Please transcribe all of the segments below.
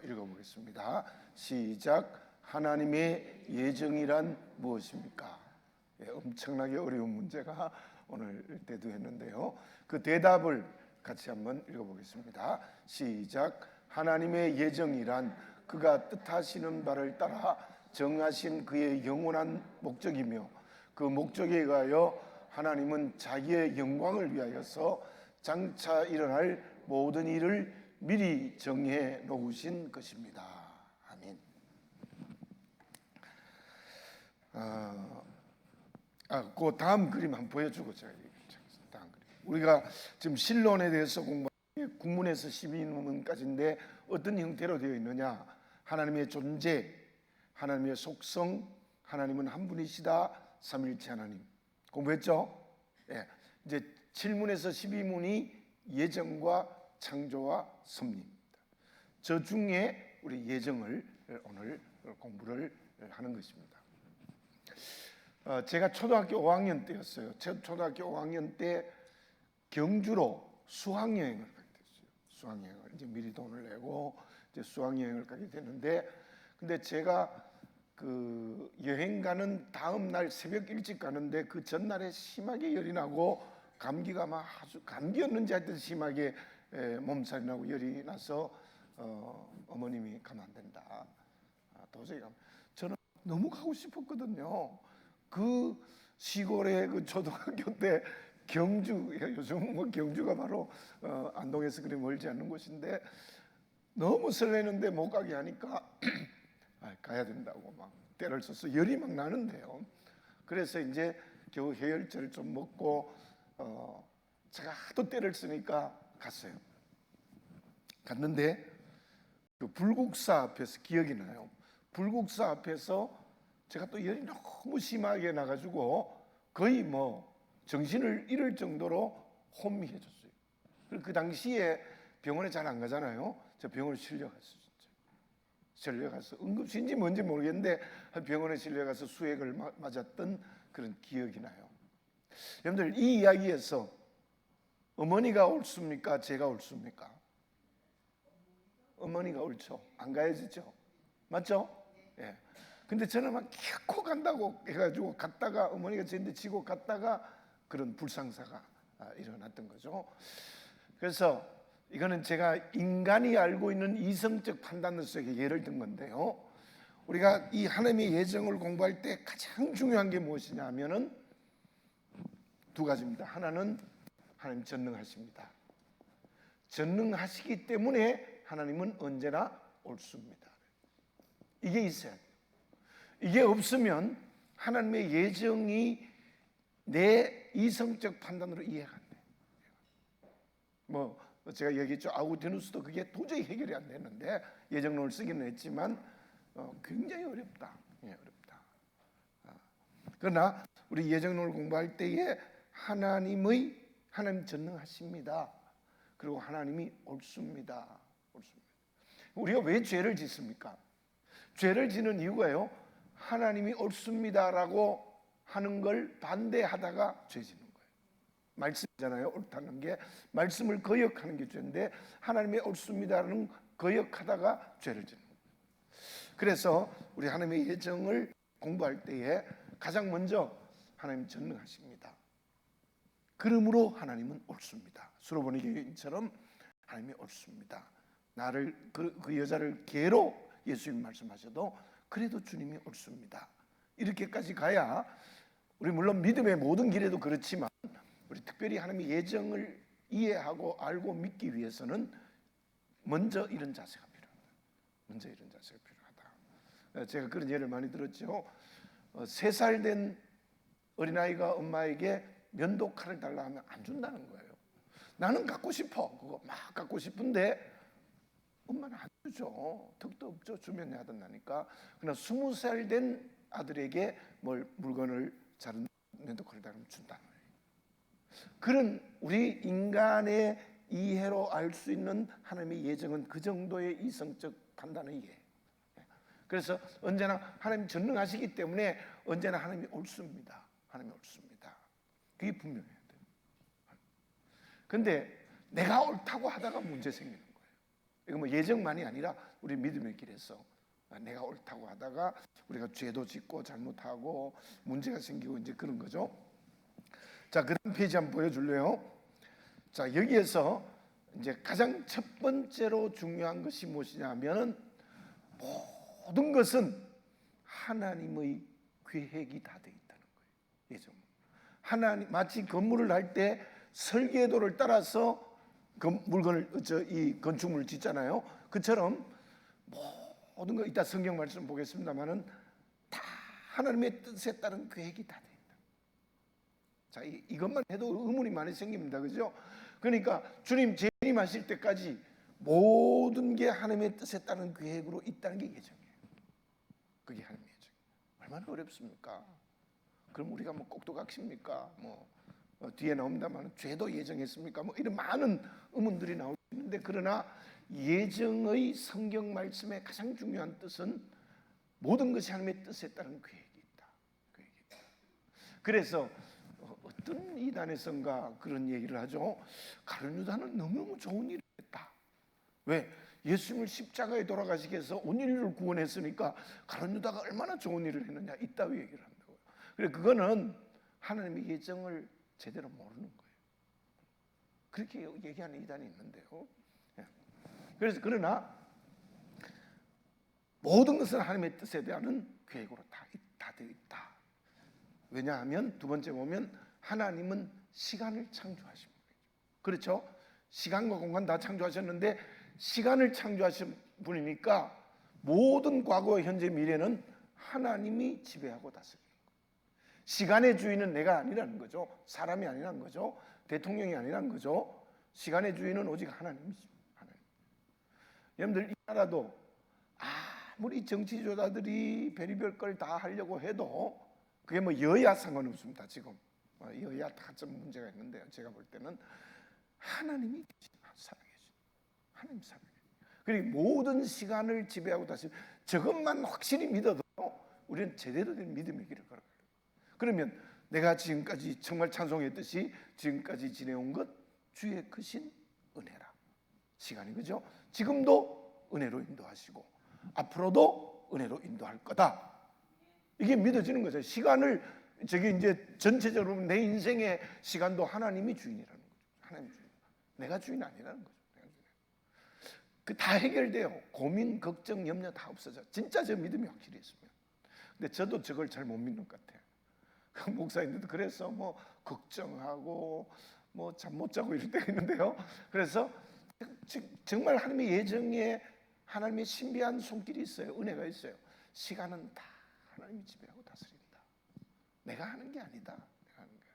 읽어보겠습니다. 시작. 하나님의 예정이란 무엇입니까? 엄청나게 어려운 문제가 오늘 대두했는데요. 그 대답을 같이 한번 읽어보겠습니다. 시작. 하나님의 예정이란 그가 뜻하시는 바를 따라 정하신 그의 영원한 목적이며, 그 목적에 의하여 하나님은 자기의 영광을 위하여서 장차 일어날 모든 일을 미리 정해 놓으신 것입니다. 아멘. 그 다음 그림 한번 보여주고 제가 다음 그림. 우리가 지금 신론에 대해서 공부하는 국문에서 12문까지인데 어떤 형태로 되어 있느냐? 하나님의 존재, 하나님의 속성, 하나님은 한 분이시다, 삼일체 하나님. 공부했죠? 예. 이제 7문에서 12문이 예정과 창조와 섭리입니다. 저 중에 우리 예정을 오늘 공부를 하는 것입니다. 제가 초등학교 5학년 때였어요. 초등학교 5학년 때 경주로 수학여행을 가게 됐어요. 수학여행을 이제 미리 돈을 내고 이제 수학여행을 가게 되는데, 근데 제가 그 여행 가는 다음 날 새벽 일찍 가는데 그 전날에 심하게 열이 나고 감기가 막 아주 감기였는지 하여튼 심하게 몸살이 나고 열이 나서 어머님이 가면 안 된다. 도저히 가면. 저는 너무 가고 싶었거든요. 그 시골의 그 초등학교 때 경주, 요즘 뭐 경주가 바로 안동에서 그리 멀지 않는 곳인데 너무 설레는데 못 가게 하니까 가야 된다고 막 때를 써서 열이 막 나는데요. 그래서 이제 겨우 해열제를 좀 먹고 제가 하도 때를 쓰니까 갔어요. 갔는데 그 불국사 앞에서 기억이 나요. 불국사 앞에서 제가 또 열이 너무 심하게 나가지고 거의 뭐 정신을 잃을 정도로 혼미해졌어요. 그 당시에 병원에 잘 안 가잖아요. 저 병원에 실려갔어요. 실려가서 응급실인지 뭔지 모르겠는데 병원에 실려가서 수액을 맞았던 그런 기억이 나요. 여러분들, 이 이야기에서 어머니가 옳습니까? 제가 옳습니까? 어머니가 옳죠. 안 가야지죠. 맞죠? 예. 근데 저는 막 기어코 간다고 해가지고 갔다가 어머니가 저한테 지고 갔다가 그런 불상사가 일어났던 거죠. 그래서 이거는 제가 인간이 알고 있는 이성적 판단을 속에 예를 든 건데요. 우리가 이 하나님의 예정을 공부할 때 가장 중요한 게 무엇이냐 하면은 두 가지입니다. 하나는 하나님 전능하십니다. 전능하시기 때문에 하나님은 언제나 옳습니다. 이게 있어야 돼요. 이게 없으면 하나님의 예정이 내 이성적 판단으로 이해가 안 돼요. 뭐 제가 얘기했죠. 아우구스티누스도 그게 도저히 해결이 안 되는데 예정론을 쓰기는 했지만 굉장히 어렵다. 예, 어렵다. 그러나 우리 예정론을 공부할 때에 하나님 전능하십니다. 그리고 하나님이 옳습니다. 우리가 왜 죄를 짓습니까? 죄를 짓는 이유가요, 하나님이 옳습니다라고 하는 걸 반대하다가 죄 짓는 거예요. 말씀이잖아요. 옳다는 게 말씀을 거역하는 게 죄인데 하나님의 옳습니다라는 거역하다가 죄를 짓는 거예요. 그래서 우리 하나님의 예정을 공부할 때에 가장 먼저 하나님 전능하십니다. 그러므로 하나님은 옳습니다. 수로보니 교인처럼 하나님이 옳습니다. 나를 그 여자를 개로 예수님 말씀하셔도 그래도 주님이 옳습니다. 이렇게까지 가야 우리 물론 믿음의 모든 길에도 그렇지만 우리 특별히 하나님의 예정을 이해하고 알고 믿기 위해서는 먼저 이런 자세가 필요합니다. 먼저 이런 자세가 필요하다. 제가 그런 예를 많이 들었죠. 3살 된 어린아이가 엄마에게 면도칼을 달라 하면 안 준다는 거예요. 나는 갖고 싶어. 그거 막 갖고 싶은데 엄마는 안 주죠. 턱도 없죠. 주면 하던다니까. 그러나 20살 된 아들에게 물건을 자른 면도칼을 달라면 준다는 거예요. 그런 우리 인간의 이해로 알 수 있는 하나님의 예정은 그 정도의 이성적 판단의 이해. 그래서 언제나 하나님 전능하시기 때문에 언제나 하나님이 옳습니다. 하나님이 옳습니다. 그게 분명해야 돼요. 그런데 내가 옳다고 하다가 문제 생기는 거예요. 이거 뭐 예정만이 아니라 우리 믿음의 길에서 내가 옳다고 하다가 우리가 죄도 짓고 잘못하고 문제가 생기고 이제 그런 거죠. 자, 그다음 페이지 한번 보여줄래요? 자, 여기에서 이제 가장 첫 번째로 중요한 것이 무엇이냐면은 모든 것은 하나님의 계획이 다 되어 있다는 거예요. 예정. 하나님, 마치 건물을 할 때 설계도를 따라서 물건을 이 건축물을 짓잖아요. 그처럼 모든 거, 이따 성경 말씀 보겠습니다만은 다 하나님의 뜻에 따른 계획이 다 되어 있다. 자, 이것만 해도 의문이 많이 생깁니다, 그죠? 그러니까 주님 재림하실 때까지 모든 게 하나님의 뜻에 따른 계획으로 있다는 게 예정이에요. 그게 하나님의 예정. 얼마나 어렵습니까? 그럼 우리가 뭐 꼭두각시입니까? 뒤에 나옵니다만 죄도 예정했습니까? 이런 많은 의문들이 나올 수 있는데, 그러나 예정의 성경 말씀의 가장 중요한 뜻은 모든 것이 하나님의 뜻에 따른 계획이 있다. 그래서 어떤 이단에선가 그런 얘기를 하죠. 가룟 유다는 너무너무 좋은 일을 했다. 왜? 예수님을 십자가에 돌아가시게 해서 온 인류를 구원했으니까 가룟 유다가 얼마나 좋은 일을 했느냐, 이따위 얘기를 한다고요. 그래, 그거는 하나님의 예정을 제대로 모르는 거예요. 그렇게 얘기하는 이단이 있는데요. 그래서 그러나 모든 것은 하나님의 뜻에 대한 계획으로 다 되어 있다. 왜냐하면 두 번째 보면 하나님은 시간을 창조하신 분이죠. 그렇죠? 시간과 공간 다 창조하셨는데 시간을 창조하신 분이니까 모든 과거, 현재, 미래는 하나님이 지배하고 다스리는 거예요. 시간의 주인은 내가 아니라는 거죠. 사람이 아니라는 거죠. 대통령이 아니라는 거죠. 시간의 주인은 오직 하나님이죠. 하나님. 여러분들, 이 나라도 아무리 정치조사들이 별의별 걸 다 하려고 해도 그게 여야 상관없습니다. 지금 여야 다 좀 문제가 있는데요. 제가 볼 때는 하나님이 살아계신, 하나님 살아계신. 그리고 모든 시간을 지배하고 다시, 저것만 확실히 믿어도 우리는 제대로 된 믿음의 길을 걸어가요. 그러면 내가 지금까지 정말 찬송했듯이 지금까지 지내온 것 주의 크신 은혜라. 시간이, 그죠? 지금도 은혜로 인도하시고 앞으로도 은혜로 인도할 거다. 이게 믿어지는 거죠. 시간을 이제 전체적으로 내 인생의 시간도 하나님이 주인이라는 거죠. 하나님 주인. 내가 주인 아니라는 거죠. 그 다 해결돼요. 고민, 걱정, 염려 다 없어져. 진짜 저 믿음이 확실히 있으면. 근데 저도 저걸 잘 못 믿는 것 같아요. 목사님들도 그래서 걱정하고 잠 못 자고 이럴 때가 있는데요. 그래서 정말 하나님의 예정에 하나님의 신비한 손길이 있어요. 은혜가 있어요. 시간은 다 하나님이 지배하고 다스린다. 내가 하는 게 아니다. 내가 하는 거야.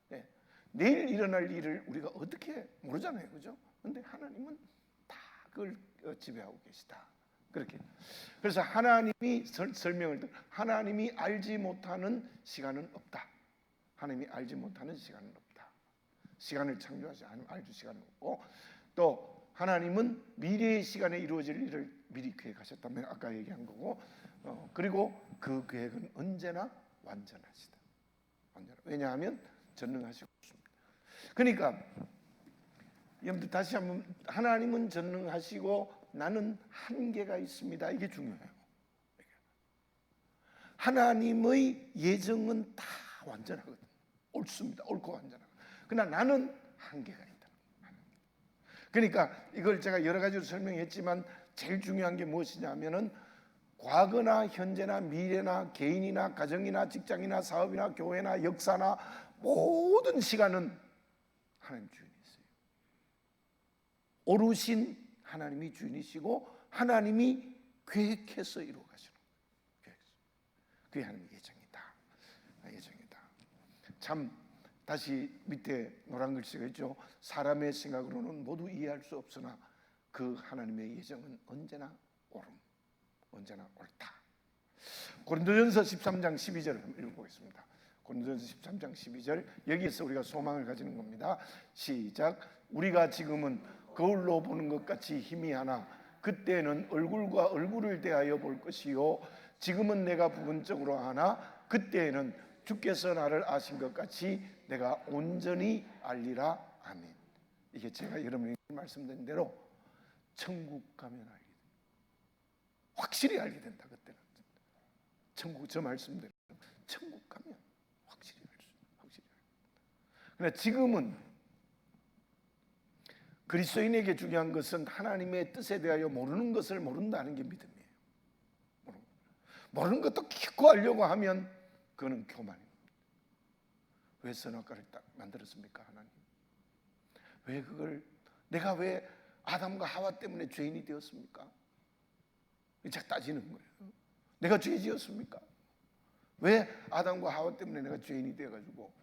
네. 내일 일어날 일을 우리가 어떻게 모르잖아요, 그죠? 근데 하나님은 다 그걸 지배하고 계시다. 그렇게. 그래서 하나님이 설명을 하나님이 알지 못하는 시간은 없다. 하나님이 알지 못하는 시간은 없다. 시간을 창조하시 하나님 알지 시간은 없고, 또 하나님은 미래의 시간에 이루어질 일을 미리 계획하셨다면 아까 얘기한 거고, 그리고 그 계획은 언제나 완전하시다. 왜냐하면 전능하시고 있습니다. 그러니까 여러분들 다시 한번, 하나님은 전능하시고 나는 한계가 있습니다. 이게 중요해요. 하나님의 예정은 다 완전하거든요. 옳습니다. 옳고 완전하고. 그러나 나는 한계가 있다. 그러니까 이걸 제가 여러 가지로 설명했지만 제일 중요한 게 무엇이냐면은 과거나 현재나 미래나 개인이나 가정이나 직장이나 사업이나 교회나 역사나 모든 시간은 하나님 주인이 있어요. 오르신 하나님이 주인이시고 하나님이 계획해서 이루어 가시는 거예요. 그게 하나님의 예정이다. 예정이다. 참, 다시 밑에 노란 글씨가 있죠. 사람의 생각으로는 모두 이해할 수 없으나 그 하나님의 예정은 언제나 옳음, 언제나 옳다. 고린도전서 13장 12절을 한번 읽어보겠습니다. 고린도전서 13장 12절, 여기에서 우리가 소망을 가지는 겁니다. 시작. 우리가 지금은 거울로 보는 것 같이 희미하나 그때는 얼굴과 얼굴을 대하여 볼 것이요, 지금은 내가 부분적으로 아나 그때에는 주께서 나를 아신 것 같이 내가 온전히 알리라. 아멘. 이게 제가 여러분에게 말씀드린 대로 천국 가면 알게 됩니다. 확실히 알게 된다. 그때는 천국, 저 말씀대로 천국 가면 확실히 알 수, 확실히. 그러나 지금은 그리스도인에게 중요한 것은 하나님의 뜻에 대하여 모르는 것을 모른다는 게 믿음이에요. 모르는 것도 깊고 알려고 하면 그거는 교만입니다. 왜 선악과를 딱 만들었습니까, 하나님? 왜 그걸, 내가 왜 아담과 하와 때문에 죄인이 되었습니까? 이제 따지는 거예요. 내가 죄 지었습니까? 왜 아담과 하와 때문에 내가 죄인이 되어가지고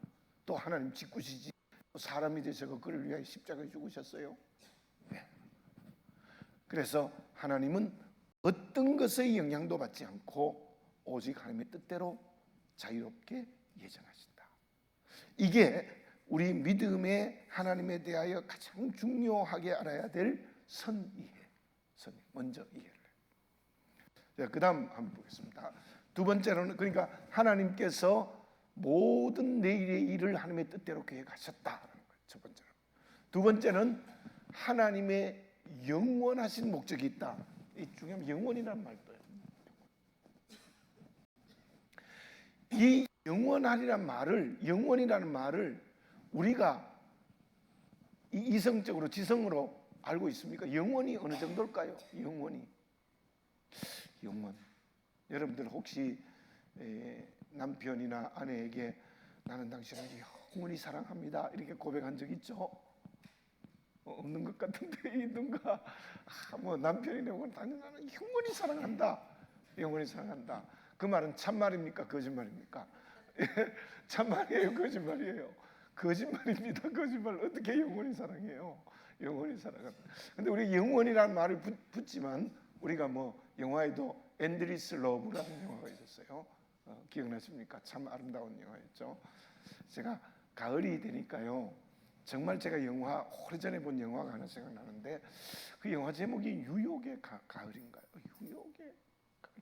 또 하나님 짓궂이지 사람이 되셔서 그를 위하여 십자가에 죽으셨어요? 네. 그래서 하나님은 어떤 것의 영향도 받지 않고 오직 하나님의 뜻대로 자유롭게 예정하신다. 이게 우리 믿음의 하나님에 대하여 가장 중요하게 알아야 될 선이해. 먼저 이해를. 자, 그 다음 한번 보겠습니다. 두 번째로는, 그러니까 하나님께서 모든 내일의 일을 하나님의 뜻대로 계획하셨다라는 거예요. 첫 번째로. 두 번째는 하나님의 영원하신 목적이 있다. 이 중요한 영원이라는 말도요. 이 영원이라는 말을 우리가 이성적으로 지성으로 알고 있습니까? 영원이 어느 정도일까요? 영원. 여러분들 혹시 남편이나 아내에게 나는 당신을 영원히 사랑합니다 이렇게 고백한 적 있죠? 없는 것 같은데 있는가? 뭐 남편이나 나는 영원히 사랑한다. 영원히 사랑한다. 그 말은 참말입니까? 거짓말입니까? 참말이에요? 거짓말이에요? 거짓말입니다. 거짓말. 어떻게 영원히 사랑해요? 영원히 사랑한다. 근데 우리 영원이라는 말을 붙지만 우리가 뭐 영화에도 엔드리스 러브라는 영화가 있었어요. 기억나십니까? 참 아름다운 영화였죠. 제가 가을이 되니까요, 정말 제가 영화 오래전에 본 영화가 하나 생각나는데 그 영화 제목이 유혹의 가을인가요?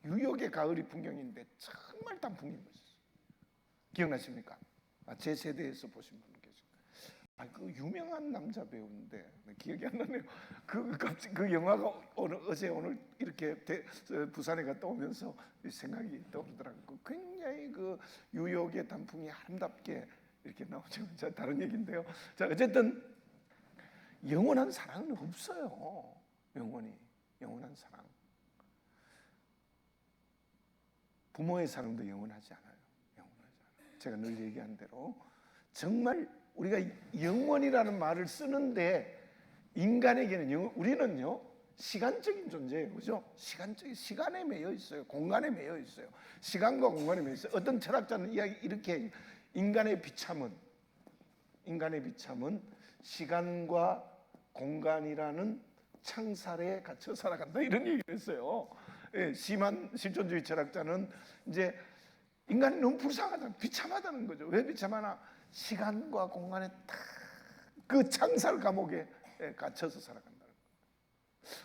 유혹의 가을이 풍경인데 정말 단풍이 멋있어요. 기억나십니까? 제 세대에서 보신 분 계신가요? 그 유명한 남자 배우인데 기억이 안 나네요. 그 영화가 어제 오늘 이렇게 부산에 갔다 오면서 생각이 떠오르더라고요. 굉장히 그 유혹의 단풍이 아름답게 이렇게 나오죠. 자, 다른 얘기인데요. 자, 어쨌든 영원한 사랑은 없어요. 영원한 사랑. 부모의 사랑도 영원하지 않아요. 제가 늘 얘기한 대로 정말 우리가 영원이라는 말을 쓰는데 인간에게는 우리는요 시간적인 존재예요, 그죠? 시간에 매여 있어요. 공간에 매여 있어요. 시간과 공간에 매여 있어요. 어떤 철학자는 이렇게 인간의 비참은 시간과 공간이라는 창살에 갇혀 살아간다 이런 얘기를 했어요. 심한 실존주의 철학자는 이제 인간이 너무 불쌍하다, 비참하다는 거죠. 왜 비참하나? 시간과 공간에 딱 그 창살 감옥에 갇혀서 살아간다는 거예요.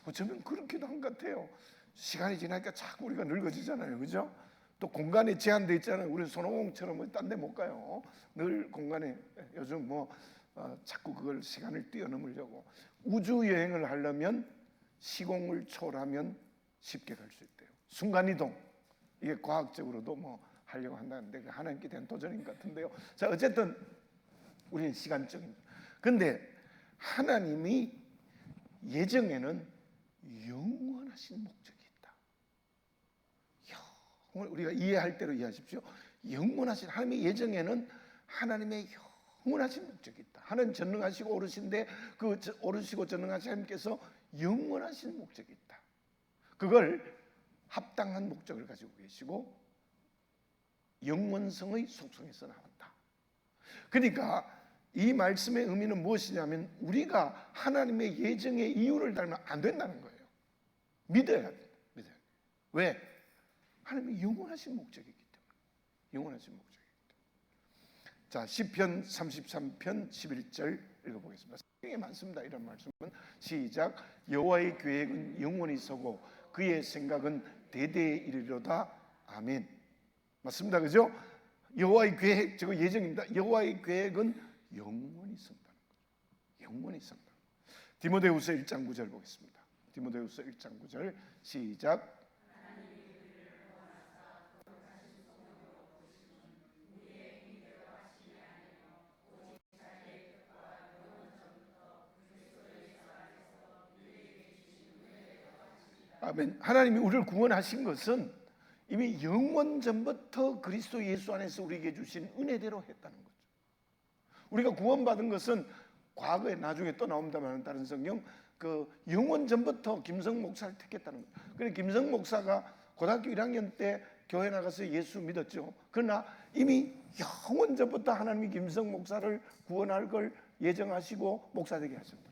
어쩌면 그렇기도 한 것 같아요. 시간이 지나니까 자꾸 우리가 늙어지잖아요, 그죠? 또 공간에 제한돼 있잖아요. 우리 손오공처럼 딴 데 못 가요. 늘 공간에 요즘 자꾸 그걸 시간을 뛰어넘으려고 우주 여행을 하려면 시공을 초월하면 쉽게 갈 수 있대요. 순간이동, 이게 과학적으로도 하려고 한다는데 그 하나님께 대한 도전인 것 같은데요. 자, 어쨌든 우리는 시간적인. 근데 하나님이 예정에는 영원하신 목적이 있다. 우리가 이해할 대로 이해하십시오. 영원하신 하나님의 예정에는 하나님의 영원하신 목적이 있다. 하나님 전능하시고 오르신데 그 오르시고 전능하신 하나님께서 영원하신 목적이 있다. 그걸 합당한 목적을 가지고 계시고 영원성의 속성에서 나온다. 그러니까 이 말씀의 의미는 무엇이냐면 우리가 하나님의 예정의 이유를 달면 안 된다는 거예요. 믿어야 돼. 왜? 하나님의 영원하신 목적이기 때문에. 영원하신 목적이기 때문에. 자, 시편 33편 11절 읽어보겠습니다. 성경에 많습니다. 이런 말씀은 시작. 여호와의 계획은 영원히 서고 그의 생각은 대대에 이르리로다. 아멘. 맞습니다, 그죠? 여호와의 계획, 저거 예정입니다. 여호와의 계획은 영원히 선다는 거죠. 영원히 선다. 디모데후서 1장 9절 보겠습니다. 디모데후서 1장 9절 시작. 아멘. 하나님이 우리를 구원하신 것은 이미 영원 전부터 그리스도 예수 안에서 우리에게 주신 은혜대로 했다는 거죠. 우리가 구원받은 것은 과거에 나중에 또 나옵니다만 다른 성경 그 영원 전부터 김성 목사를 택했다는 거예요. 그래서 김성 목사가 고등학교 1학년 때 교회 나가서 예수 믿었죠. 그러나 이미 영원 전부터 하나님이 김성 목사를 구원할 걸 예정하시고 목사 되게 하셨다.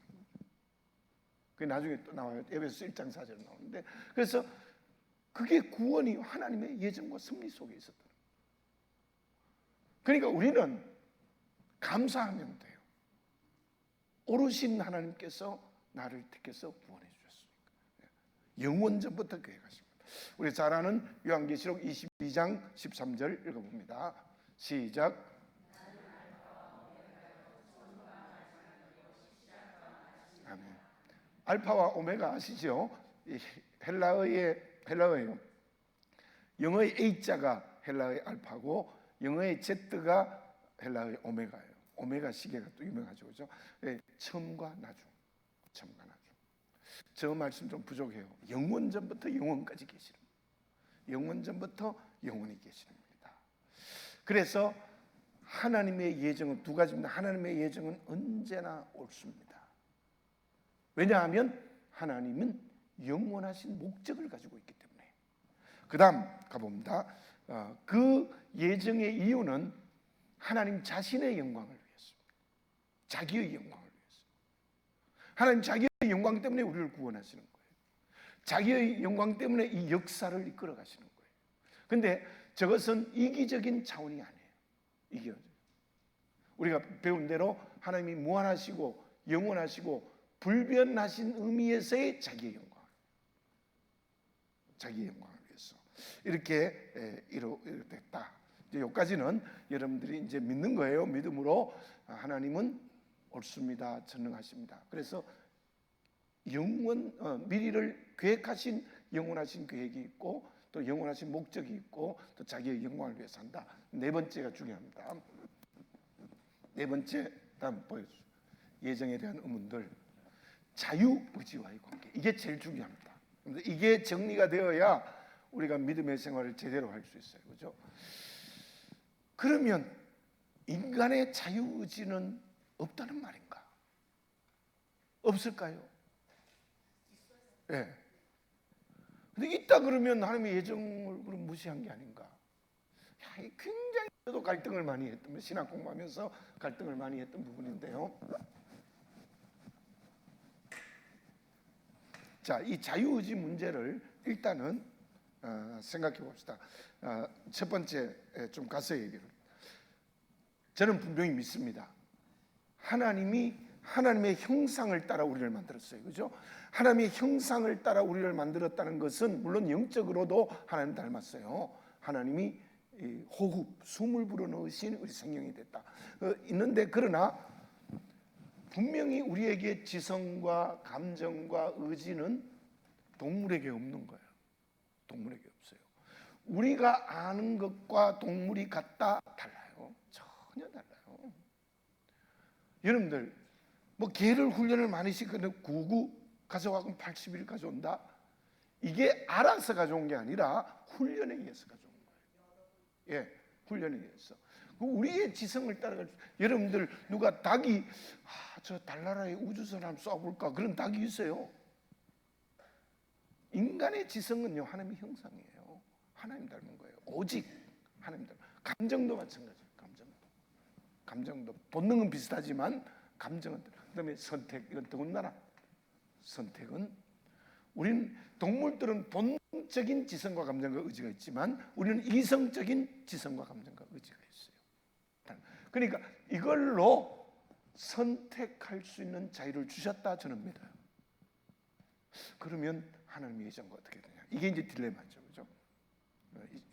그게 나중에 또 나와요. 에베소서 1장 4절에 나오는데, 그래서 그게 구원이 하나님의 예정과 섭리 속에 있었다. 그러니까 우리는 감사하면 돼요. 오르신 하나님께서 나를 택해서 구원해 주셨으니까. 영원 전부터 계획하십니다. 우리 잘 아는 요한계시록 22장 13절 읽어봅니다. 시작. 아멘. 알파와 오메가 아시죠? 헬라어예요. 영어의 A자가 헬라어의 알파고 영어의 Z가 헬라어의 오메가예요. 오메가 시계가 또 유명하죠, 그렇죠? 네, 처음과 나중, 처음과 나중. 저 말씀 좀 부족해요. 영원 전부터 영원까지 계시는, 영원 전부터 영원히 계시는 겁니다. 그래서 하나님의 예정은 두 가지입니다. 하나님의 예정은 언제나 옳습니다. 왜냐하면 하나님은 영원하신 목적을 가지고 있기 때문에. 그 다음 가봅니다. 그 예정의 이유는 하나님 자신의 영광을 위해서입니다. 자기의 영광을 위해서. 하나님 자기의 영광 때문에 우리를 구원하시는 거예요. 자기의 영광 때문에 이 역사를 이끌어 가시는 거예요. 그런데 저것은 이기적인 차원이 아니에요. 이기적. 우리가 배운 대로 하나님이 무한하시고 영원하시고 불변하신 의미에서의 자기의 영광, 자기의 영광을 위해서 이렇게 이루어졌다. 이제 여기까지는 여러분들이 이제 믿는 거예요. 믿음으로 하나님은 옳습니다, 전능하십니다. 그래서 미래를 계획하신 영원하신 계획이 있고 또 영원하신 목적이 있고 또 자기의 영광을 위해서 한다. 네 번째가 중요합니다. 네 번째, 다음 보여주세요. 예정에 대한 의문들. 자유의지와의 관계, 이게 제일 중요합니다. 이게 정리가 되어야 우리가 믿음의 생활을 제대로 할 수 있어요. 그렇죠? 그러면 인간의 자유의지는 없다는 말인가? 없을까요? 예. 네. 근데 있다 그러면 하나님의 예정을 그럼 무시한 게 아닌가? 굉장히 저도 갈등을 많이 했던, 신학 공부하면서 갈등을 많이 했던 부분인데요. 자, 이 자유의지 문제를 일단은 생각해 봅시다. 첫 번째 좀 가서 얘기를. 저는 분명히 믿습니다. 하나님이 하나님의 형상을 따라 우리를 만들었어요. 그죠? 하나님의 형상을 따라 우리를 만들었다는 것은 물론 영적으로도 하나님 닮았어요. 하나님이 호흡, 숨을 불어넣으신 우리 생명이 됐다. 있는데 그러나 분명히 우리에게 지성과 감정과 의지는 동물에게 없는 거예요. 동물에게 없어요. 우리가 아는 것과 동물이 같다? 달라요. 전혀 달라요. 여러분들 뭐 개를 훈련을 많이 시키는 구구 가져가면 80일 가져온다? 이게 알아서 가져온 게 아니라 훈련에 의해서 가져온 거예요. 예, 훈련에 의해서. 우리의 지성을 따라갈 수. 여러분들 누가 닭이 저 달나라의 우주선 한번 쏴볼까? 그런 닭이 있어요. 인간의 지성은요 하나님의 형상이에요. 하나님 닮은 거예요. 오직 하나님 닮은. 감정도 마찬가지예요. 감정도 본능은 비슷하지만 감정은. 그다음에 선택, 이건 더군다나 선택은 우리는 동물들은 본능적인 지성과 감정과 의지가 있지만 우리는 이성적인 지성과 감정과 의지가 있어요. 그러니까 이걸로 선택할 수 있는 자유를 주셨다 저는 믿어요. 그러면 하나님의 예정과 어떻게 되냐? 이게 이제 딜레마죠, 그렇죠?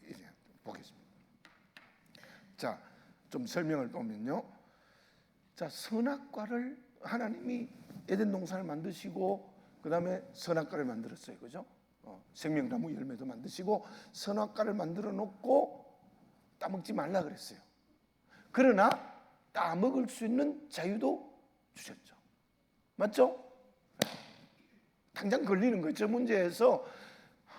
이제 보겠습니다. 자, 좀 설명을 보면요. 자, 선악과를 하나님이 에덴 동산을 만드시고 그 다음에 선악과를 만들었어요, 그렇죠? 생명나무 열매도 만드시고 선악과를 만들어 놓고 따먹지 말라 그랬어요. 그러나 따먹을 수 있는 자유도 주셨죠. 맞죠? 당장 걸리는 거예요. 저 문제에서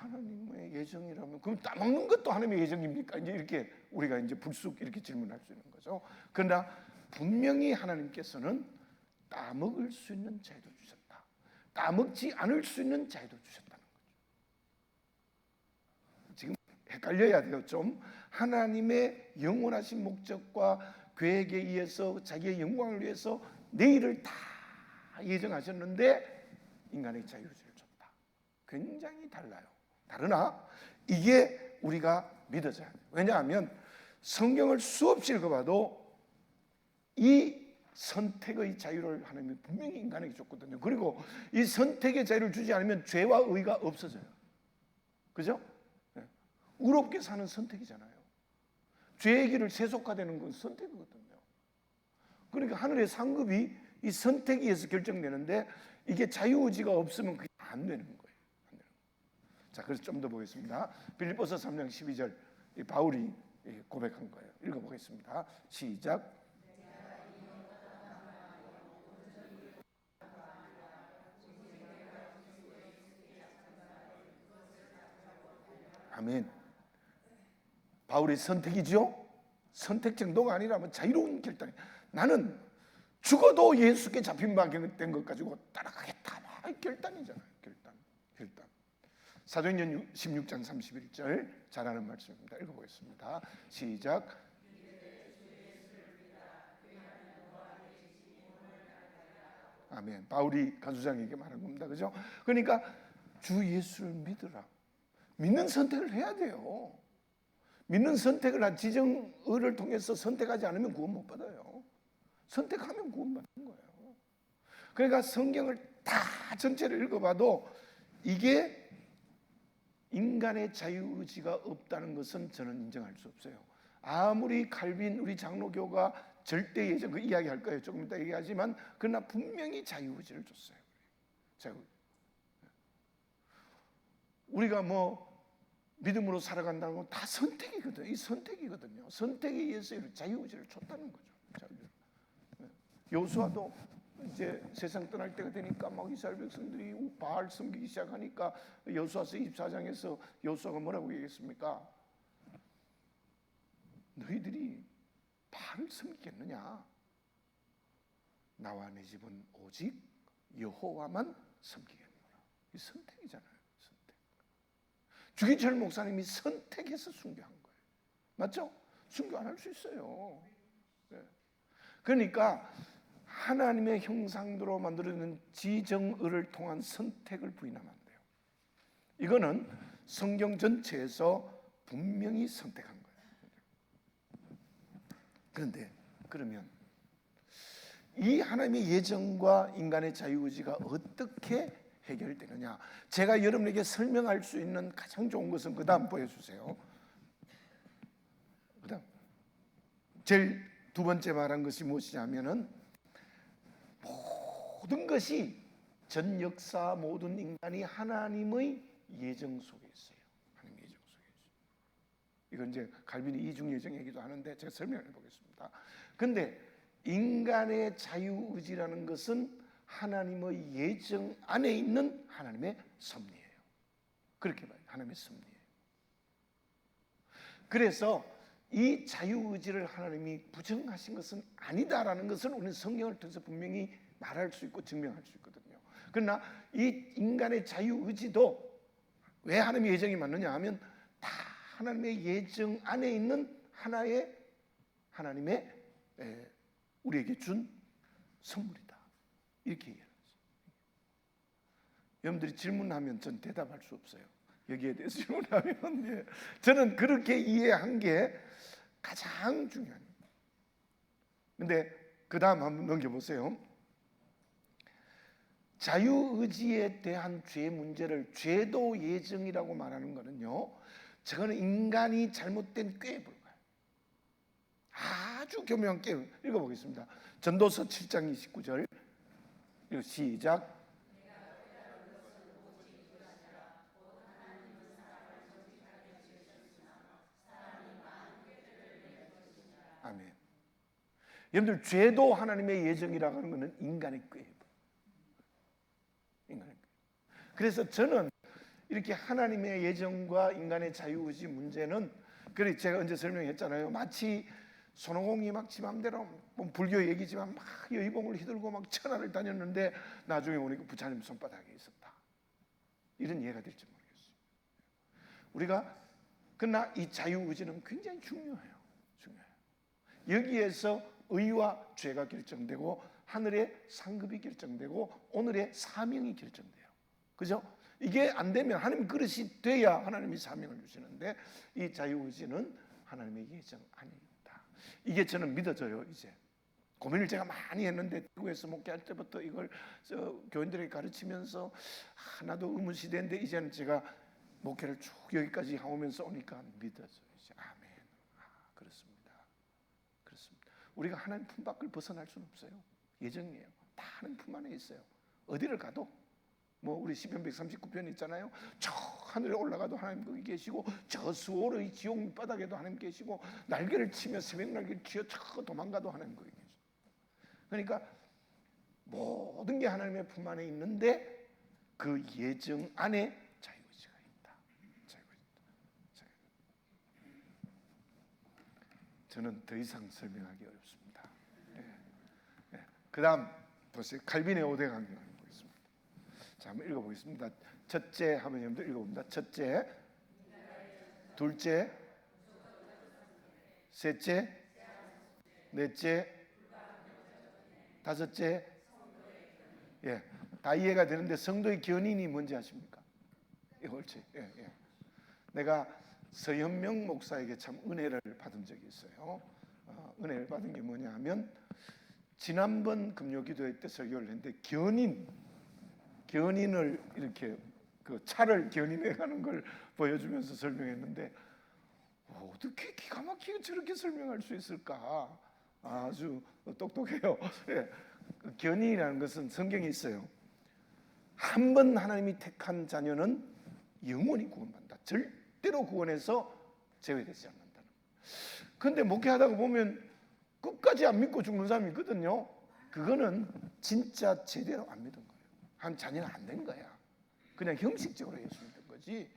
하나님의 예정이라면 그럼 따먹는 것도 하나님의 예정입니까? 이제 이렇게 우리가 이제 불쑥 이렇게 질문할 수 있는 거죠. 그러나 분명히 하나님께서는 따먹을 수 있는 자유도 주셨다. 따먹지 않을 수 있는 자유도 주셨다는 거죠. 지금 헷갈려야 돼요. 좀 하나님의 영원하신 목적과 계획에 의해서 자기의 영광을 위해서 내일을 다 예정하셨는데 인간의 자유의지를 줬다. 굉장히 달라요. 다르나 이게 우리가 믿어져야 돼요. 왜냐하면 성경을 수없이 읽어봐도 이 선택의 자유를 하나님이 분명히 인간에게 줬거든요. 그리고 이 선택의 자유를 주지 않으면 죄와 의가 없어져요. 그죠? 네. 의롭게 사는 선택이잖아요. 죄의 길을 세속화되는 건 선택이거든요. 그러니까 하늘의 상급이 이 선택에 의해서 결정되는데 이게 자유의지가 없으면 그게 안 되는 거예요. 안 되는 거예요. 자, 그래서 좀 더 보겠습니다. 빌립보서 3장 12절 이 바울이 고백한 거예요. 읽어보겠습니다. 시작. 아멘. 바울의 선택이죠. 선택 정도가 아니라면 자유로운 결단이. 나는 죽어도 예수께 잡힌 바 된 것 가지고 따라가겠다. 결단이잖아요. 결단. 사도행전 16장 31절 잘 아는 말씀입니다. 읽어보겠습니다. 시작. 아멘. 바울이 간수장에게 말한 겁니다. 그죠? 그러니까 주 예수를 믿으라. 믿는 선택을 해야 돼요. 믿는 선택을 한 지정의를 통해서 선택하지 않으면 구원 못 받아요. 선택하면 구원 받는 거예요. 그러니까 성경을 다 전체를 읽어봐도 이게 인간의 자유의지가 없다는 것은 저는 인정할 수 없어요. 아무리 칼빈 우리 장로교가 절대 예정 그 이야기 할 거예요. 조금 이따 얘기하지만 그러나 분명히 자유의지를 줬어요. 우리가 뭐 믿음으로 살아간다는 건 다 선택이거든요. 이 선택이거든요. 선택에 의해서 자유의지를 줬다는 거죠. 여호수아도 이제 세상 떠날 때가 되니까 막 이스라엘 백성들이 바알 섬기기 시작하니까 여호수아서 24장에서 여호수아가 뭐라고 얘기했습니까? 너희들이 바알을 섬기겠느냐? 나와 내 집은 오직 여호와만 섬기겠노라. 이 선택이잖아요. 주기철 목사님이 선택해서 순교한 거예요. 맞죠? 순교 안 할 수 있어요. 그러니까 하나님의 형상대로 만들어진 지정의를 통한 선택을 부인하면 안 돼요. 이거는 성경 전체에서 분명히 선택한 거예요. 그런데 그러면 이 하나님의 예정과 인간의 자유의지가 어떻게 해결되느냐? 제가 여러분에게 설명할 수 있는 가장 좋은 것은 그 다음 보여주세요. 그 다음 제일 두 번째 말한 것이 무엇이냐면은 모든 것이 전 역사 모든 인간이 하나님의 예정 속에 있어요. 하나님 예정 속에 있어요. 이건 이제 갈빈이 이중 예정 얘기도 하는데 제가 설명해 보겠습니다. 근데 인간의 자유의지라는 것은 하나님의 예정 안에 있는 하나님의 섭리예요. 그렇게 봐요. 하나님의 섭리예요. 그래서 이 자유의지를 하나님이 부정하신 것은 아니다라는 것을 우리는 성경을 통해서 분명히 말할 수 있고 증명할 수 있거든요. 그러나 이 인간의 자유의지도 왜 하나님의 예정이 맞느냐 하면 다 하나님의 예정 안에 있는 하나의 하나님의 우리에게 준 선물이다. 이렇게 얘기하는 거죠. 여러분들이 질문하면 전 대답할 수 없어요. 여기에 대해서 질문하면 저는 그렇게 이해한 게 가장 중요합니다. 근데 그 다음 한번 넘겨보세요. 자유의지에 대한 죄 문제를 죄도 예정이라고 말하는 거는요, 저거는 인간이 잘못된 꾀에 불과해요. 아주 교묘한 꾀. 읽어보겠습니다. 전도서 7장 29절 시작. 아멘. 여러분들 죄도 하나님의 예정이라고 하는 것은 인간의 꾀예요. 인간의 꾀. 그래서 저는 이렇게 하나님의 예정과 인간의 자유의지 문제는, 그래 제가 언제 설명했잖아요. 마치 손오공이 막 지 맘대로 뭐 불교 얘기지만 막 여의봉을 휘둘고 막 천하를 다녔는데 나중에 오니까 부처님 손바닥에 있었다. 이런 이해가 될지 모르겠어요. 우리가 그러나 이 자유의지는 굉장히 중요해요. 여기에서 의와 죄가 결정되고 하늘의 상급이 결정되고 오늘의 사명이 결정돼요. 그죠? 이게 안 되면 하나님 그릇이 돼야 하나님이 사명을 주시는데 이 자유의지는 하나님의 예정 안에 있다. 이게 저는 믿어져요. 이제 고민을 제가 많이 했는데 태국에서 목회할 때부터 이걸 교인들에게 가르치면서 나도 의문시대인데 이제는 제가 목회를 쭉 여기까지 해오면서 오니까 믿어져요. 이제 아멘. 그렇습니다. 우리가 하나님 품 밖을 벗어날 수는 없어요. 예정이에요. 다 하나님 품 안에 있어요. 어디를 가도 뭐 우리 시편 139편 있잖아요. 저 하늘에 올라가도 하나님 거기 계시고 저 수월의 지옥 밑바닥에도 하나님 계시고 날개를 치며 새벽 날개를 치어 저 도망가도 하나님 거기 계시고. 그러니까 모든 게 하나님의 품 안에 있는데 그 예정 안에 자유의지가 있다. 저는 더 이상 설명하기 어렵습니다. 그 다음 보세요. 칼빈의 5대 강령 보겠습니다. 자, 한번 읽어보겠습니다. 첫째 하면 여러분들 읽어봅니다. 첫째, 둘째, 셋째, 넷째, 다섯째. 다 이해가 되는데 성도의 견인이 뭔지 아십니까? 옳지. 내가 서현명 목사에게 참 은혜를 받은 적이 있어요. 은혜를 받은 게 뭐냐 하면 지난번 금요기도회 때 설교를 했는데 견인을 이렇게 그 차를 견인해 가는 걸 보여주면서 설명했는데 어떻게 기가 막히게 저렇게 설명할 수 있을까? 아주 똑똑해요. 견인이라는 것은 성경에 있어요. 한 번 하나님이 택한 자녀는 영원히 구원받는다. 절대로 구원에서 제외되지 않는다는. 그런데 목회하다가 보면 끝까지 안 믿고 죽는 사람이 있거든요. 그거는 진짜 제대로 안 믿은 거예요. 한 자녀는 안 된 거야. 그냥 형식적으로 예수 믿은 거지.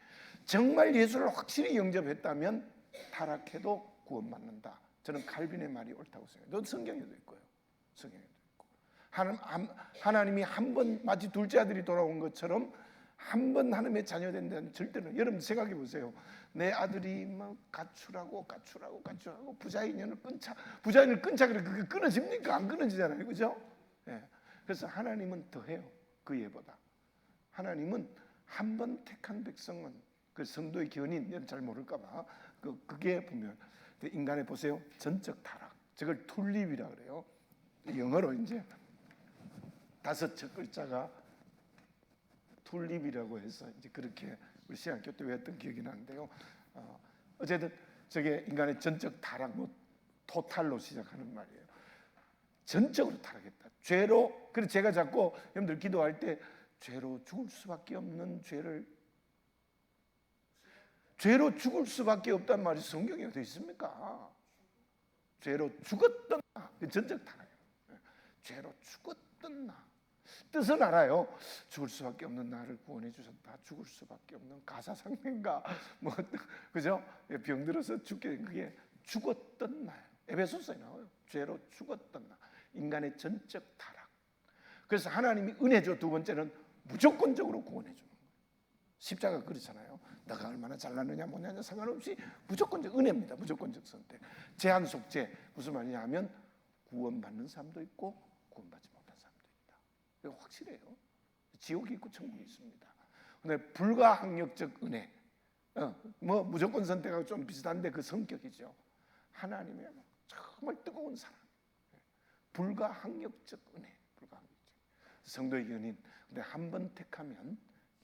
정말 예수를 확실히 영접했다면 타락해도 구원받는다. 저는 칼빈의 말이 옳다고 생각해요. 성경에도 있고요. 성경에도 있고. 하나님이 한 번 마치 둘째 아들이 돌아온 것처럼 한 번 하나님의 자녀 된다는 절대로. 여러분 생각해 보세요. 내 아들이 막 가출하고 부자인을 끊자 그래 그게 끊어집니까? 안 끊어지잖아요, 그죠? 그래서 하나님은 더해요. 그 예보다. 하나님은 한 번 택한 백성은 그 성도의 견인, 여러분 잘 모를까봐 그게 보면 인간의 보세요. 전적 타락. 저걸 툴립이라 그래요. 영어로 이제 다섯 첫 글자가 툴립이라고 해서 이제 그렇게 우리 신학교 때 외웠던 기억이 나는데요. 어쨌든 저게 인간의 전적 타락, 뭐 토탈로 시작하는 말이에요. 전적으로 타락했다. 죄로. 그래서 제가 자꾸 여러분들 기도할 때 죄로 죽을 수밖에 없는 죄로 죽을 수밖에 없단 말이 성경에 어디 있습니까? 죄로 죽었던 나, 전적 타락. 죄로 죽었던 나. 뜻은 알아요. 죽을 수밖에 없는 나를 구원해 주셨다. 죽을 수밖에 없는 가사상인가 뭐 그죠? 병들어서 죽게 그게 죽었던 나예요. 에베소서에 나와요. 죄로 죽었던 나. 인간의 전적 타락. 그래서 하나님이 은혜죠. 두 번째는 무조건적으로 구원해 주는 거예요. 십자가 그렇잖아요. 내가 얼마나 잘났느냐 못했느냐 상관없이 무조건적 은혜입니다. 무조건적 선택. 제한 속죄. 무슨 말이냐 하면 구원받는 사람도 있고 구원받지 못한 사람도 있다. 이거 확실해요. 지옥이 있고 천국이 있습니다. 근데 불가항력적 은혜. 뭐 무조건 선택하고 좀 비슷한데 그 성격이죠. 하나님의 정말 뜨거운 사랑. 불가항력적 은혜. 불가항력적. 성도의 견인. 근데 한 번 택하면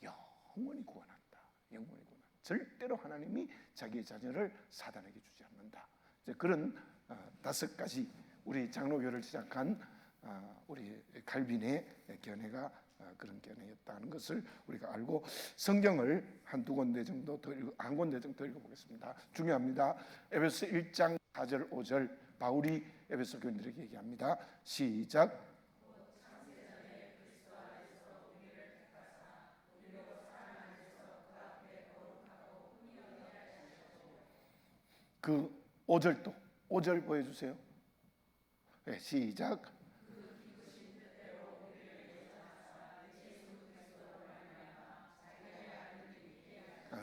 영원히 구원한다. 영원히 구원. 절대로 하나님이 자기의 자녀를 사단에게 주지 않는다. 이제 그런 다섯 가지 우리 장로교를 시작한 우리 칼빈의 견해가 그런 견해였다는 것을 우리가 알고 성경을 한두 군데 정도 더 한 군데 정도 더 읽어보겠습니다. 중요합니다. 에베소 1장 4절 5절 바울이 에베소 교인들에게 얘기합니다. 시작. 그 5절도 5절 보여주세요. 네, 시작.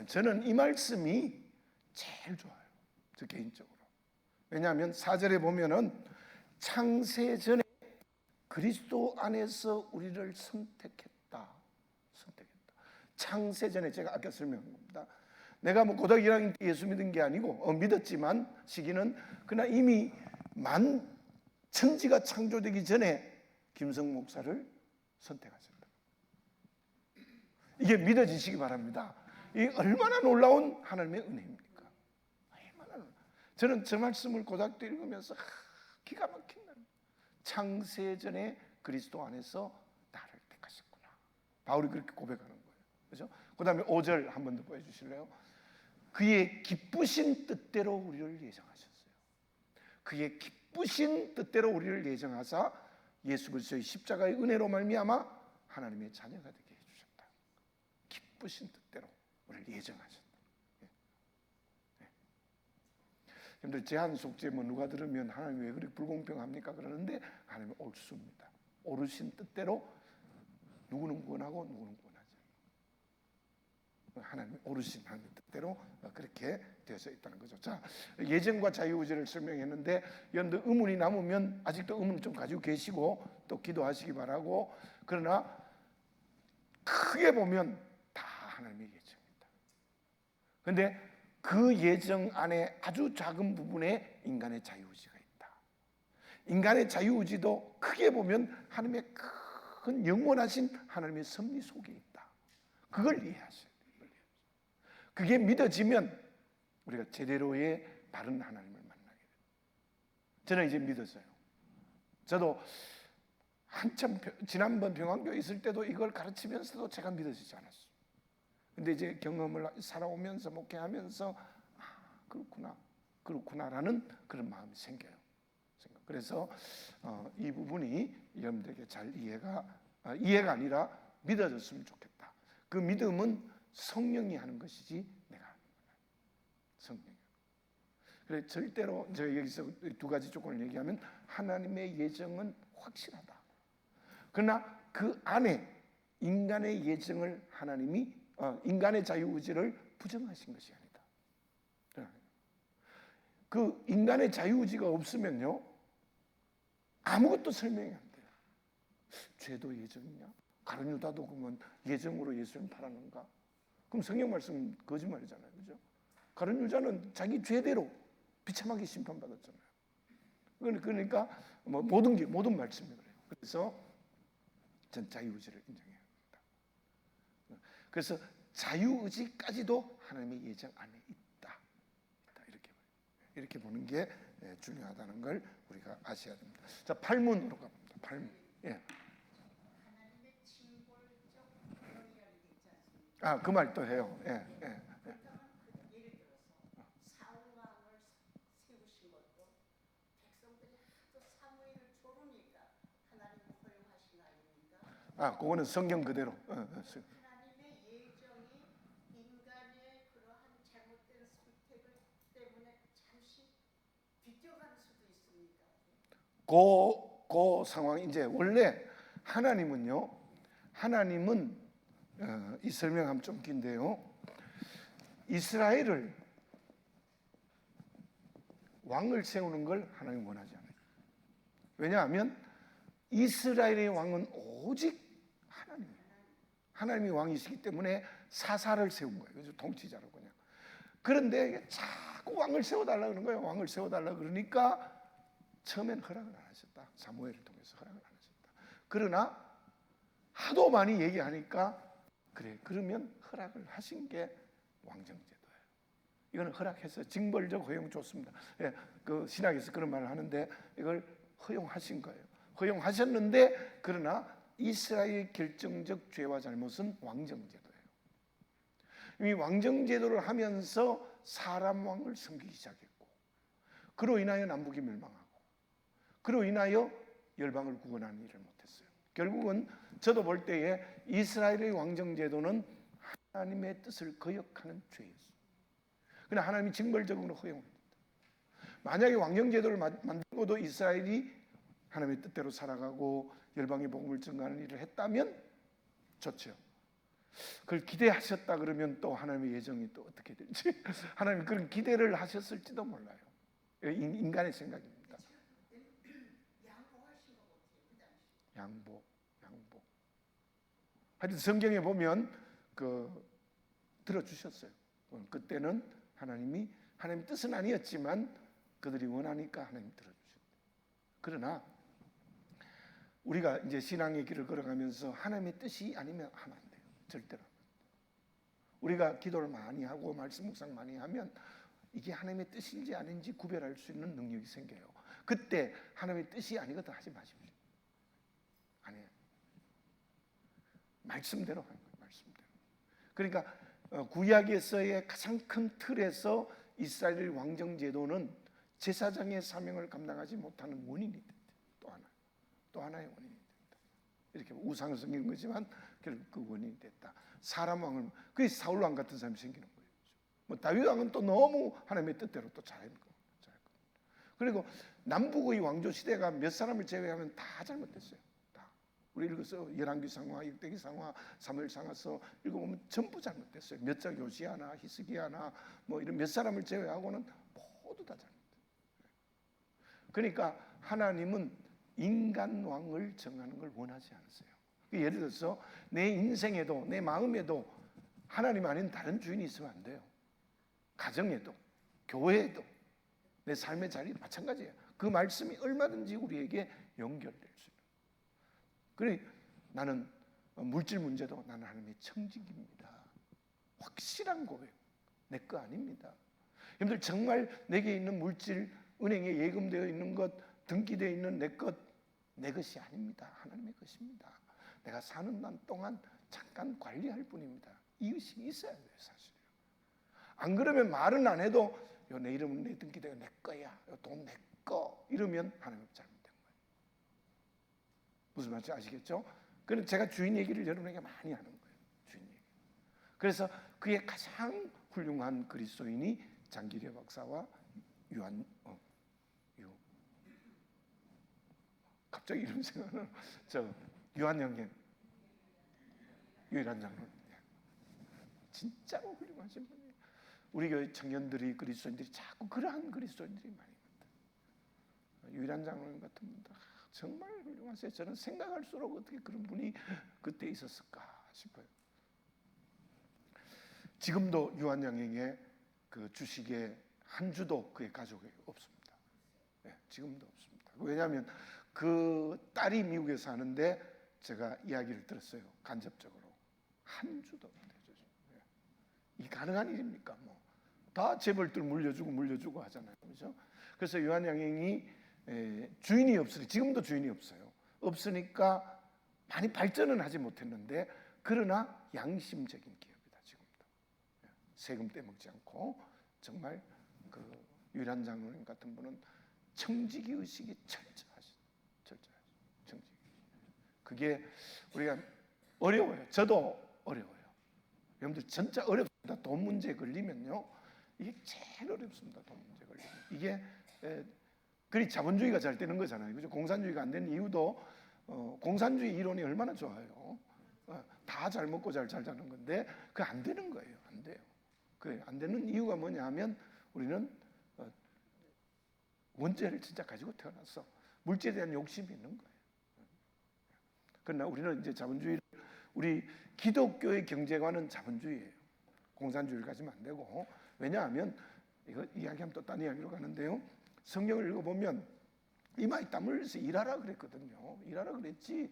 저는 이 말씀이 제일 좋아요. 저 개인적으로. 왜냐하면 4절에 보면은 창세 전에 그리스도 안에서 우리를 선택했다. 창세 전에, 제가 아까 설명한 겁니다. 내가 뭐 고등학교 1학년 때 예수 믿은 게 아니고 믿었지만 시기는 그러나 이미 천지가 창조되기 전에 김성 목사를 선택하셨다. 이게 믿어지시기 바랍니다. 이 얼마나 놀라운 하나님의 은혜입니까? 저는 저 말씀을 고등학교 때 읽으면서 기가 막힌다. 창세 전에 그리스도 안에서 나를 택하셨구나. 바울이 그렇게 고백하는 거예요. 그렇죠? 그 다음에 5절 한 번 더 보여주실래요? 그의 기쁘신 뜻대로 우리를 예정하셨어요. 그의 기쁘신 뜻대로 우리를 예정하사 예수 그리스도의 십자가의 은혜로 말미암아 하나님의 자녀가 되게 해주셨다. 기쁘신 뜻대로 우리를 예정하셨다. 여러분들 제한 속죄 뭐 누가 들으면 하나님 왜 그렇게 불공평합니까? 그러는데 하나님은 옳습니다. 옳으신 뜻대로 누구는 구원하고 누구는 구원하지 않아요. 하나님 옳으신 하나님 뜻대로 그렇게 되어서 있다는 거죠. 자, 예정과 자유의지를 설명했는데 여러분들 의문이 남으면 아직도 의문 좀 가지고 계시고 또 기도하시기 바라고. 그러나 크게 보면 다 하나님의 예정입니다. 그런데 그 예정 안에 아주 작은 부분에 인간의 자유의지가 있다. 인간의 자유의지도 크게 보면 하나님의 큰 영원하신 하나님의 섭리 속에 있다. 그걸 이해하셔야 돼요. 그게 믿어지면 우리가 제대로의 바른 하나님을 만나게 돼요. 저는 이제 믿었어요. 저도 한참 지난번 병원교회 있을 때도 이걸 가르치면서도 제가 믿어지지 않았어요. 근데 이제 경험을 살아오면서 목회하면서 그렇구나라는 그런 마음이 생겨요. 그래서 이 부분이 여러분들에게 잘 이해가 아니라 믿어졌으면 좋겠다. 그 믿음은 성령이 하는 것이지 내가 하는 거야. 성령이. 그래 절대로 제가 여기서 두 가지 조건을 얘기하면 하나님의 예정은 확실하다. 그러나 그 안에 인간의 예정을 하나님이 인간의 자유의지를 부정하신 것이 아니다. 그 인간의 자유의지가 없으면요 아무것도 설명이 안 돼요. 죄도 예정이냐? 가룟 유다도 그러면 예정으로 예수님 팔았는가? 그럼 성경 말씀은 거짓말이잖아요, 그죠? 가룟 유다는 자기 죄대로 비참하게 심판받았잖아요. 그러니까 뭐 모든 말씀이 그래요. 그래서 전 자유의지를 인정해야 합니다. 그래서 자유의지까지도 하나님의 예정 안에 있다. 이렇게 보는 게 중요하다는 걸 우리가 아셔야 됩니다. 자, 8문으로 가봅니다. 8문. 예. 그 말 또 해요. 예. 예를 들어서 사울 왕을 세우신 것도 백성들이 하도 사무엘을 조르니까 하나님은 허용하신 거 아닙니까? 그거는 성경 그대로. 하나님의 예정이 인간의 그러한 잘못된 선택을 때문에 잠시 비껴갈 수도 있습니까? 그 상황 이제 원래 하나님은 이 설명하면 좀 긴데요. 이스라엘을 왕을 세우는 걸 하나님 원하지 않아요. 왜냐하면 이스라엘의 왕은 오직 하나님이에요. 하나님이 왕이시기 때문에 사사를 세운 거예요. 그래서 통치자로 그냥. 그런데 자꾸 왕을 세워달라 그러는 거예요. 왕을 세워달라 그러니까 처음엔 허락을 안 하셨다. 사무엘을 통해서 허락을 안 하셨다. 그러나 하도 많이 얘기하니까 그러면 허락을 하신 게 왕정제도예요. 이거는 허락해서 징벌적 허용 좋습니다. 예, 그 신학에서 그런 말을 하는데 이걸 허용하신 거예요. 허용하셨는데 그러나 이스라엘의 결정적 죄와 잘못은 왕정제도예요. 이미 왕정제도를 하면서 사람 왕을 섬기기 시작했고 그로 인하여 남북이 멸망하고 그로 인하여 열방을 구원하는 일을 못했어요. 결국은 저도 볼 때에 이스라엘의 왕정제도는 하나님의 뜻을 거역하는 죄였어요. 그러나 하나님이 징벌적으로 허용합니다. 만약에 왕정제도를 만들고도 이스라엘이 하나님의 뜻대로 살아가고 열방의 복음을 증거하는 일을 했다면 좋죠. 그걸 기대하셨다 그러면 또 하나님의 예정이 또 어떻게 될지 하나님 그런 기대를 하셨을지도 몰라요. 인간의 생각입니다. 양보하신 거 같아요. 그 당시. 양보. 하여튼 성경에 보면 들어주셨어요. 그때는 하나님의 뜻은 아니었지만 그들이 원하니까 하나님 들어주셨대요. 그러나 우리가 이제 신앙의 길을 걸어가면서 하나님의 뜻이 아니면 하면 안 돼요. 절대로. 우리가 기도를 많이 하고 말씀 묵상 많이 하면 이게 하나님의 뜻인지 아닌지 구별할 수 있는 능력이 생겨요. 그때 하나님의 뜻이 아니거든 하지 마십시오. 아니에요. 말씀대로 하는 거예요. 말씀대로. 그러니까 구약에서의 가장 큰 틀에서 이스라엘 왕정 제도는 제사장의 사명을 감당하지 못하는 원인이 됐다. 또 하나의 원인이 됐다. 이렇게 우상을 섬기는 거지만 결국 그 원인이 됐다. 사람 왕을 그 사울 왕 같은 사람이 생기는 거예요. 뭐 다윗 왕은 또 너무 하나님의 뜻대로 또 잘했고. 그리고 남북의 왕조 시대가 몇 사람을 제외하면 다 잘못됐어요. 다. 우리 읽어서 열왕기 상하, 역대기 상하, 사무엘 상하서 읽어보면 전부 잘못됐어요. 몇 장 요시아나 히스기야나 뭐 이런 몇 사람을 제외하고는 모두 다 잘못됐어요. 그러니까 하나님은 인간 왕을 정하는 걸 원하지 않으세요. 예를 들어서 내 인생에도 내 마음에도 하나님 아닌 다른 주인이 있으면 안 돼요. 가정에도 교회에도 내 삶의 자리 마찬가지예요. 그 말씀이 얼마든지 우리에게 연결될 수 있는. 그래 나는 물질 문제도 나는 하나님의 청직입니다. 확실한 고백. 내 거 아닙니다. 여러분들 정말 내게 있는 물질, 은행에 예금되어 있는 것, 등기되어 있는 내 것, 내 것이 아닙니다. 하나님의 것입니다. 내가 사는 날 동안 잠깐 관리할 뿐입니다. 이 의식이 있어야 돼요, 사실. 안 그러면 말은 안 해도 내 이름은 내 등기되어 내 거야, 돈 내 거 이러면 하나님 잘못된 거예요. 무슨 말인지 아시겠죠? 그는 제가 주인 얘기를 여러분에게 많이 하는 거예요. 주인 얘기. 그래서 그의 가장 훌륭한 그리스도인이 장기려 박사와 갑자기 이름 생각나는 유한 형님, 유일한 장로님, 진짜로 훌륭하신 분이에요. 우리 교회 청년들이 그리스도인들이 자꾸 그러한 그리스도인들이 많이 있다. 유일한 장로님 같은 분들 정말 훌륭하세요. 저는 생각할수록 어떻게 그런 분이 그때 있었을까 싶어요. 지금도 유한 양행의 그 주식의 한 주도 그의 가족에 없습니다. 네, 지금도 없습니다. 왜냐하면 그 딸이 미국에 사는데 제가 이야기를 들었어요. 간접적으로 한 주도 없대요. 이 가능한 일입니까? 뭐 다 재벌들 물려주고 하잖아요, 그렇죠? 그래서 요한 양행이 주인이 없으니 지금도 주인이 없어요. 없으니까 많이 발전은 하지 못했는데 그러나 양심적인 기업이다 지금도. 세금 떼먹지 않고 정말 그 유일한 장로님 같은 분은 청지기 의식이 철저하죠. 청지기. 그게 우리가 어려워요. 저도 어려워요. 여러분들 진짜 어렵습니다. 돈 문제에 걸리면요. 이게 제일 어렵습니다. 돈 문제 걸리면. 이게 그리 자본주의가 잘 되는 거잖아요. 그죠? 공산주의가 안 되는 이유도 공산주의 이론이 얼마나 좋아요. 다 잘 먹고 잘 자는 건데 그게 안 되는 거예요. 안 돼요. 그래 안 되는 이유가 뭐냐 하면 우리는 원죄를 진짜 가지고 태어났어. 물질에 대한 욕심이 있는 거예요. 그러나 우리는 이제 자본주의를 우리 기독교의 경제관은 자본주의예요. 공산주의를 가지면 안 되고 왜냐하면 이거 이야기하면 또 딴 이야기로 가는데요. 성경을 읽어보면 이마에 땀을 흘려서 일하라 그랬거든요. 일하라 그랬지.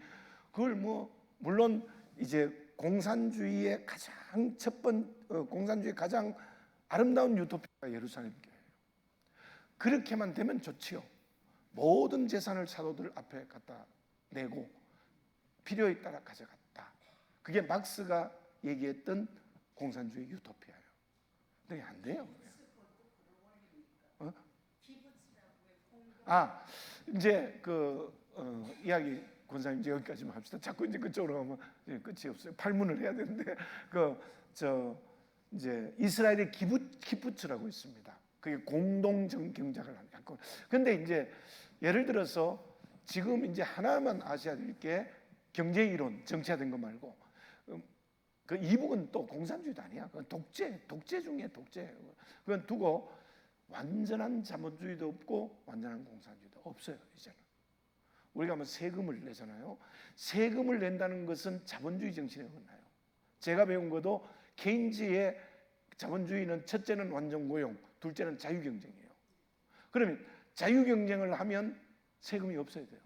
그걸 뭐 물론 이제 공산주의의 가장 공산주의 가장 아름다운 유토피아가 예루살렘 교회예요. 그렇게만 되면 좋지요. 모든 재산을 사도들 앞에 갖다 내고 필요에 따라 가져갔다. 그게 막스가 얘기했던 공산주의 유토피아예요. 근데 안 돼요. 이제 이야기 권사님 이제 여기까지만 합시다. 자꾸 이제 그쪽으로 가면 이제 끝이 없어요. 팔문을 해야 되는데 이제 이스라엘의 기부츠라고 있습니다. 그게 공동 경작을 하는 거예요. 근데 이제 예를 들어서 지금 이제 하나만 아셔야 될 게 경제 이론 정체화된 거 말고 그 이북은 또 공산주의도 아니야. 그건 독재 중에 독재. 그건 두고 완전한 자본주의도 없고 완전한 공산주의도 없어요. 이제는 우리가 뭐 세금을 내잖아요. 세금을 낸다는 것은 자본주의 정신에 어긋나요. 제가 배운 것도 케인즈의 자본주의는 첫째는 완전 고용, 둘째는 자유 경쟁이에요. 그러면 자유 경쟁을 하면 세금이 없어야 돼요.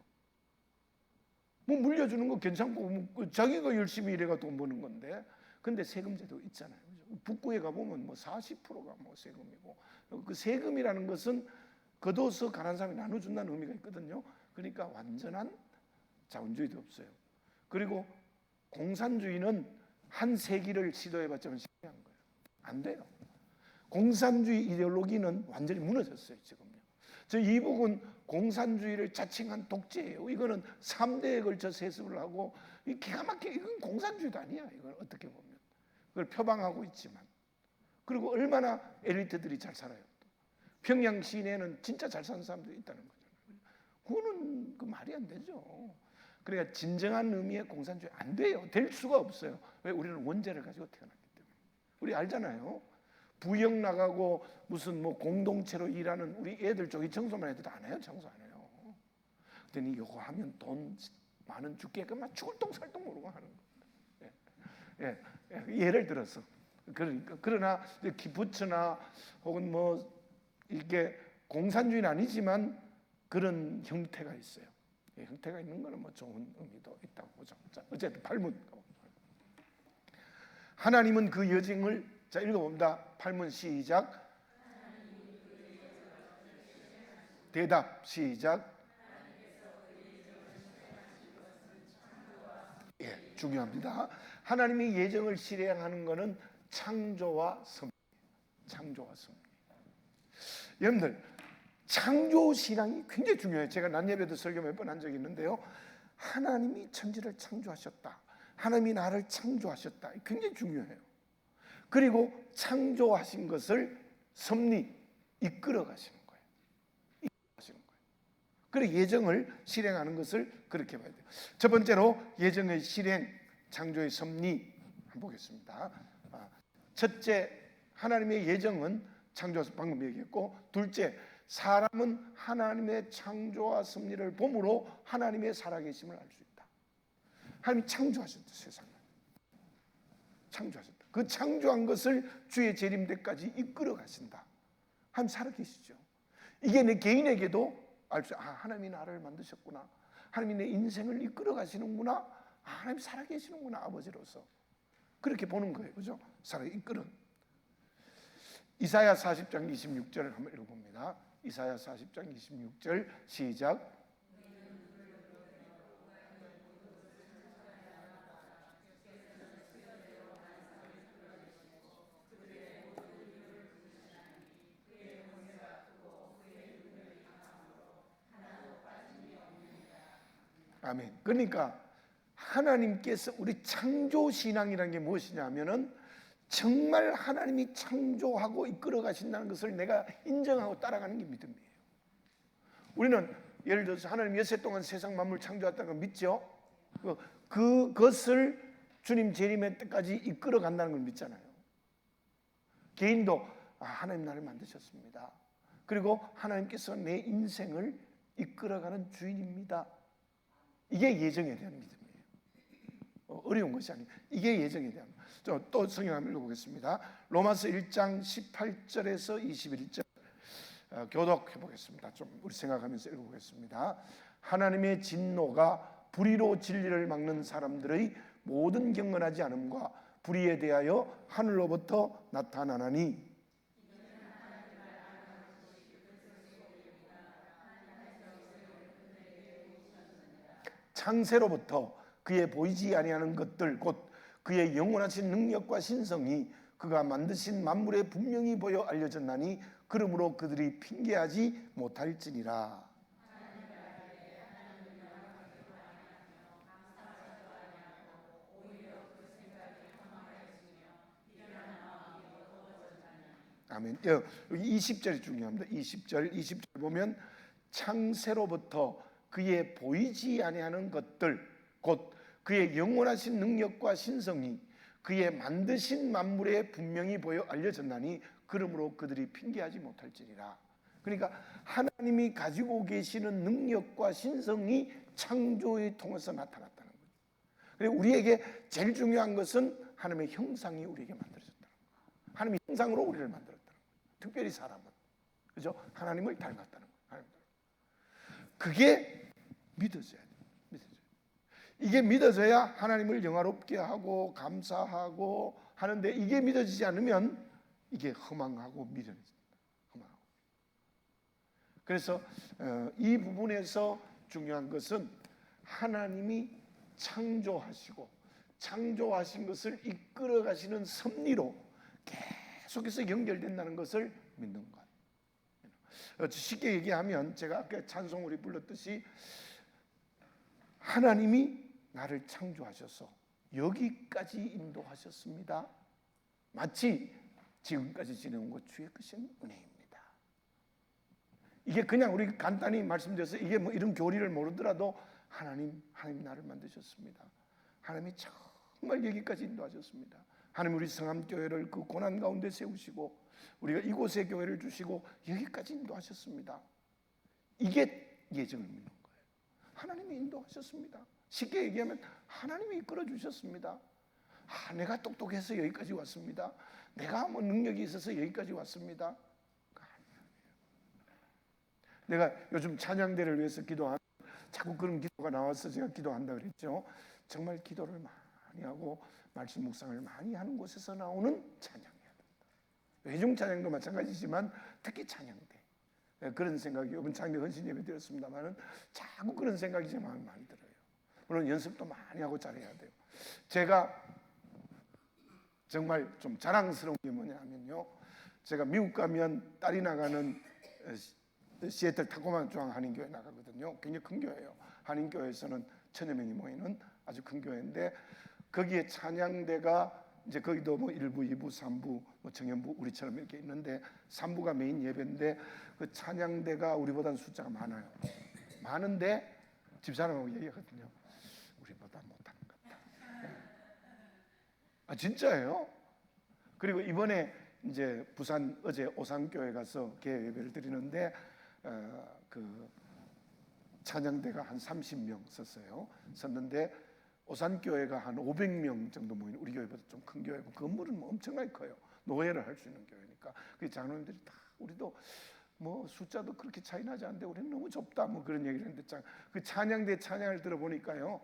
뭐 물려주는 거 괜찮고 뭐 자기가 열심히 일해가 돈 버는 건데, 근데 세금제도 있잖아요. 북구에 가보면 뭐 40%가 뭐 세금이고, 그 세금이라는 것은 거둬서 가난한 사람이 나눠준다는 의미가 있거든요. 그러니까 완전한 자본주의도 없어요. 그리고 공산주의는 한 세기를 시도해봤지만 실패한 거예요. 안 돼요. 공산주의 이데올로기는 완전히 무너졌어요. 지금요. 저 이북은 공산주의를 자칭한 독재예요. 이거는 3대에 걸쳐 세습을 하고, 기가 막히게, 이건 공산주의도 아니야. 이건 어떻게 보면 그걸 표방하고 있지만, 그리고 얼마나 엘리트들이 잘 살아요. 평양 시내에는 진짜 잘 사는 사람들이 있다는 거잖아요. 그거는 그 말이 안 되죠. 그러니까 진정한 의미의 공산주의 안 돼요. 될 수가 없어요. 왜? 우리는 원죄를 가지고 태어났기 때문에. 우리 알잖아요. 부역 나가고 무슨 뭐 공동체로 일하는 우리 애들 쪽이 청소만 해도 안 해요. 청소 안 해요. 그랬더니 이거 하면 돈 많은 죽게끔 막 죽을 똥 살 똥 모르고 하는 거예요. 예를 들어서 그러나 기부처나 혹은 뭐 이게 공산주의는 아니지만 그런 형태가 있어요. 형태가 있는 거는 뭐 좋은 의미도 있다고 보죠. 자, 어쨌든 팔문. 하나님은 그 여정을, 자 읽어봅니다. 팔문 시작. 대답 시작. 예, 중요합니다. 하나님이 예정을 실행하는 것은 창조와 섭리. 창조와 섭리. 여러분들, 창조 신앙이 굉장히 중요해요. 제가 낮 예배도 설교 몇 번 한 적이 있는데요. 하나님이 천지를 창조하셨다. 하나님이 나를 창조하셨다. 굉장히 중요해요. 그리고 창조하신 것을 섭리, 이끌어 가시는 거예요. 그리고 예정을 실행하는 것을 그렇게 봐야 돼요. 첫 번째로 예정의 실행, 창조의 섭리 한번 보겠습니다. 첫째, 하나님의 예정은 창조해서 방금 얘기했고, 둘째, 사람은 하나님의 창조와 섭리를 봄으로 하나님의 살아계심을 알 수 있다. 하나님이 창조하셨다. 세상을 창조하셨다. 그 창조한 것을 주의 재림 때까지 이끌어 가신다. 하나님 살아계시죠. 이게 내 개인에게도 알 수, 하나님이 나를 만드셨구나. 하나님이 내 인생을 이끌어 가시는구나. 하나님 살아계시는구나. 아버지로서 그렇게 보는 거예요. 그죠? 살아 이끌은. 이사야 40장 26절을 한번 읽어봅니다. 이사야 40장 26절 시작. 아멘. 그러니까 하나님께서, 우리 창조 신앙이라는 게 무엇이냐면은 정말 하나님이 창조하고 이끌어 가신다는 것을 내가 인정하고 따라가는 게 믿음이에요. 우리는 예를 들어서 하나님 엿새 동안 세상 만물 창조했다는 걸 믿죠. 그것을 주님 재림의 때까지 이끌어 간다는 걸 믿잖아요. 개인도 하나님 나를 만드셨습니다. 그리고 하나님께서 내 인생을 이끌어가는 주인입니다. 이게 예정에 대한 믿음이에요. 어려운 것이 아니에요. 이게 예정에 대한. 또 성경 한번 읽어보겠습니다. 로마서 1장 18절에서 21절 교독해 보겠습니다. 좀 우리 생각하면서 읽어보겠습니다. 하나님의 진노가 불의로 진리를 막는 사람들의 모든 경건하지 않음과 불의에 대하여 하늘로부터 나타나나니, 창세로부터 그의 보이지 아니하는 것들 곧 그의 영원하신 능력과 신성이 그가 만드신 만물에 분명히 보여 알려졌나니 그러므로 그들이 핑계하지 못할지니라. 아멘. 여기 20절이 중요합니다. 20절 보면 창세로부터 그의 보이지 아니하는 것들 곧 그의 영원하신 능력과 신성이 그의 만드신 만물에 분명히 보여 알려졌나니 그러므로 그들이 핑계하지 못할지니라. 그러니까 하나님이 가지고 계시는 능력과 신성이 창조에 통해서 나타났다는 거예요. 그리고 우리에게 제일 중요한 것은 하나님의 형상이 우리에게 만들어졌다는 거예요. 하나님의 형상으로 우리를 만들었다는 거예요. 특별히 사람은, 그죠? 하나님을 닮았다는 거예요. 그게 믿어져야 돼요. 이게 믿어져야 하나님을 영화롭게 하고 감사하고 하는데, 이게 믿어지지 않으면 이게 허망하고 미련해집니다. 허망하고. 그래서 이 부분에서 중요한 것은 하나님이 창조하시고 창조하신 것을 이끌어 가시는 섭리로 계속해서 연결된다는 것을 믿는 것. 쉽게 얘기하면 제가 아까 찬송 우리 불렀듯이 하나님이 나를 창조하셔서 여기까지 인도하셨습니다. 마치 지금까지 지내온 것 주의 크신 은혜입니다. 이게 그냥 우리 간단히 말씀드려서 이게 뭐 이런 교리를 모르더라도 하나님 나를 만드셨습니다. 하나님이 정말 여기까지 인도하셨습니다. 하나님 우리 성암교회를 그 고난 가운데 세우시고 우리가 이곳에 교회를 주시고 여기까지 인도하셨습니다. 이게 예정을 믿는 거예요. 하나님이 인도하셨습니다. 쉽게 얘기하면 하나님이 이끌어 주셨습니다. 내가 똑똑해서 여기까지 왔습니다. 내가 뭐 능력이 있어서 여기까지 왔습니다. 내가 요즘 찬양대를 위해서 기도하면 자꾸 그런 기도가 나와서 제가 기도한다 그랬죠. 정말 기도를 많이 하고 말씀 묵상을 많이 하는 곳에서 나오는 찬양이야. 회중 찬양도 마찬가지지만 특히 찬양대. 그런 생각이 이번 창대 헌신 예배 드렸습니다만은 자꾸 그런 생각이 제 마음에 많이 들어요. 물론 연습도 많이 하고 잘해야 돼요. 제가 정말 좀 자랑스러운 게 뭐냐면요, 제가 미국 가면 딸이 나가는 시애틀 타코마 중앙 한인교회 나가거든요. 굉장히 큰 교회예요. 한인교회에서는 1000여 명이 모이는 아주 큰 교회인데 거기에 찬양대가 이제 거기도 뭐 1부, 2부, 3부, 뭐 정연부 우리처럼 이렇게 있는데 3부가 메인 예배인데 그 찬양대가 우리보다는 숫자가 많아요. 많은데 집사람하고 얘기하거든요. 우리보다 못하는 것 같다. 아 진짜예요? 그리고 이번에 이제 부산 어제 오산교회 가서 개회 예배를 드리는데 그 찬양대가 한 30명 썼어요. 썼는데 오산교회가 한 500명 정도 모이는 우리 교회보다 좀 큰 교회고 건물은 뭐 엄청나게 커요. 노예를 할 수 있는 교회니까 그 장로님들이 다 우리도 뭐 숫자도 그렇게 차이 나지 않는데 우리는 너무 좁다 뭐 그런 얘기를 했는데 그 찬양대 찬양을 들어보니까요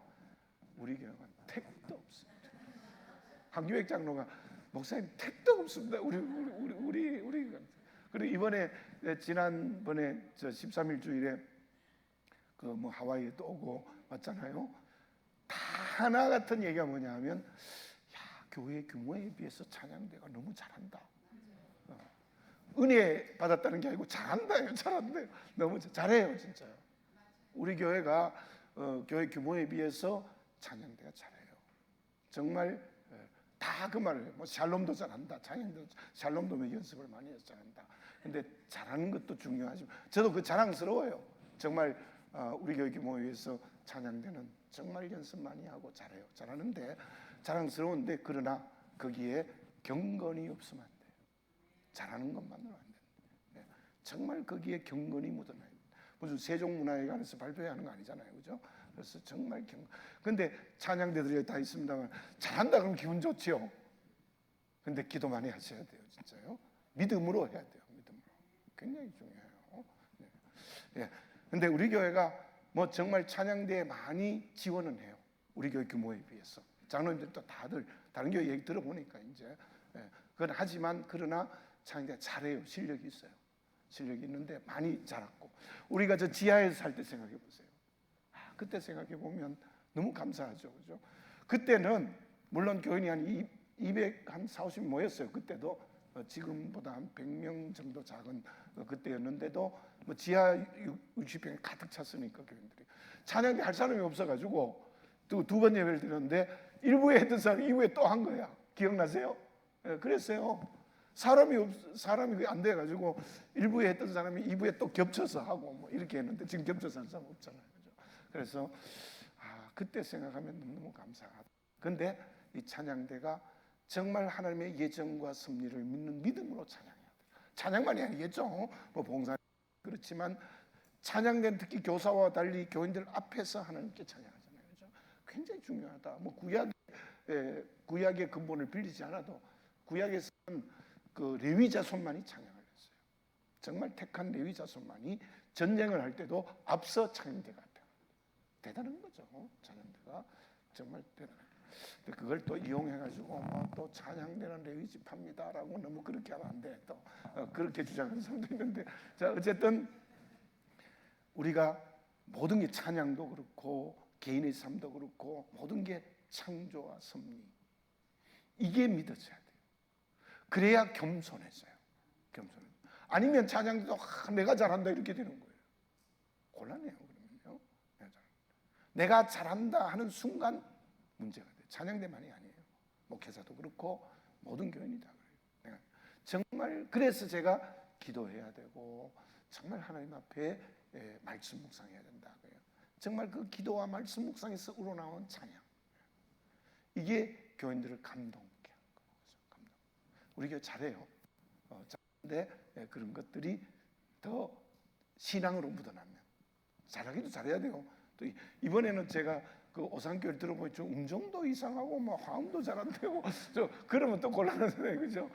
우리 교회가 택도 없습니다. 한규백 장로가 목사님 택도 없습니다. 우리 그리고 이번에 지난번에 저 13일 주일에 그 뭐 하와이에도 오고 왔잖아요. 다 하나 같은 얘기가 뭐냐면 교회 규모에 비해서 찬양대가 너무 잘한다. 은혜 받았다는 게 아니고 잘한다요. 잘한대요. 너무 잘해요 진짜요. 우리 교회가 교회 규모에 비해서 찬양대가 잘해요. 정말 다 그 말을 해요. 뭐 샬롬도 잘한다. 찬양도 샬롬도 뭐 연습을 많이 해서 잘한다. 근데 잘하는 것도 중요하지만 저도 그 자랑스러워요. 정말 우리 교회 규모에 비해서 찬양대는 정말 연습 많이 하고 잘해요. 잘하는데 자랑스러운데 그러나 거기에 경건이 없으면 안 돼요. 잘하는 것만으로 안 돼요. 정말 거기에 경건이 묻어나야 돼요. 무슨 세종문화회관에서 발표하는 거 아니잖아요, 그죠? 그래서 정말 근데 찬양대들이 다 있습니다만 잘한다 그러면 기분 좋지요. 근데 기도 많이 하셔야 돼요, 진짜요. 믿음으로 해야 돼요, 믿음으로. 굉장히 중요해요. 네. 근데 우리 교회가 뭐 정말 찬양대에 많이 지원은 해요. 우리 교회 규모에 비해서. 장로님들도 다들 다른 교회 얘기 들어보니까 이제 그건 하지만 그러나 찬양대 잘해요. 실력이 있어요. 실력이 있는데 많이 자랐고 우리가 저 지하에서 살 때 생각해 보세요. 그때 생각해 보면 너무 감사하죠, 그죠? 그때는 물론 교인이 한 200, 한 40, 50 모였어요. 그때도 지금보다 한 100명 정도 작은 그때였는데도 뭐 지하 60평이 가득 찼으니까 교인들이 찬양대 할 사람이 없어가지고 또 두 번 예배를 드렸는데 1부에 했던 사람이 2부에 또 한 거야. 기억나세요? 그랬어요. 사람이 그게 안 돼가지고 1부에 했던 사람이 2부에 또 겹쳐서 하고 뭐 이렇게 했는데 지금 겹쳐서 하는 사람 없잖아요. 그죠? 그래서 그때 생각하면 너무 감사하다. 근데 이 찬양대가 정말 하나님의 예정과 섭리를 믿는 믿음으로 찬양해야 돼요. 찬양만이 아니겠죠. 뭐 봉사 그렇지만 찬양대는 특히 교사와 달리 교인들 앞에서 하나님께 찬양하잖아요. 그죠? 굉장히 중요하다. 뭐 구약의 근본을 빌리지 않아도 구약에서는 그 레위 자손만이 찬양을 했어요. 정말 택한 레위 자손만이 전쟁을 할 때도 앞서 찬양대가 대단한 거죠. 찬양대가 정말 대단해요. 그걸 또 이용해가지고 또 찬양대는 레위 지파입니다라고 너무 그렇게 하면 안 돼. 또 그렇게 주장하는 사람도 있는데, 자 어쨌든 우리가 모든 게 찬양도 그렇고 개인의 삶도 그렇고 모든 게 창조와 섭리, 이게 믿어져야 돼요. 그래야 겸손해져요. 아니면 찬양도 내가 잘한다 이렇게 되는 거예요. 곤란해요. 그러면요. 내가 잘한다 하는 순간 문제가 돼요. 찬양대만이 아니에요. 목회자도 그렇고 모든 교인이 다 그래요. 정말 그래서 제가 기도해야 되고 정말 하나님 앞에 말씀 묵상해야 된다. 정말 그 기도와 말씀 묵상에서 우러나온 찬양, 이게 교인들을 감동케 하는 거예요. 우리 교회 잘해요. 근데 그런 것들이 더 신앙으로 묻어나면 잘하기도 잘해야 돼요. 또 이번에는 제가 그 오산교를 들어보니 좀 음정도 이상하고 뭐 화음도 잘 안 되고 그러면 또 곤란하잖아요, 그죠?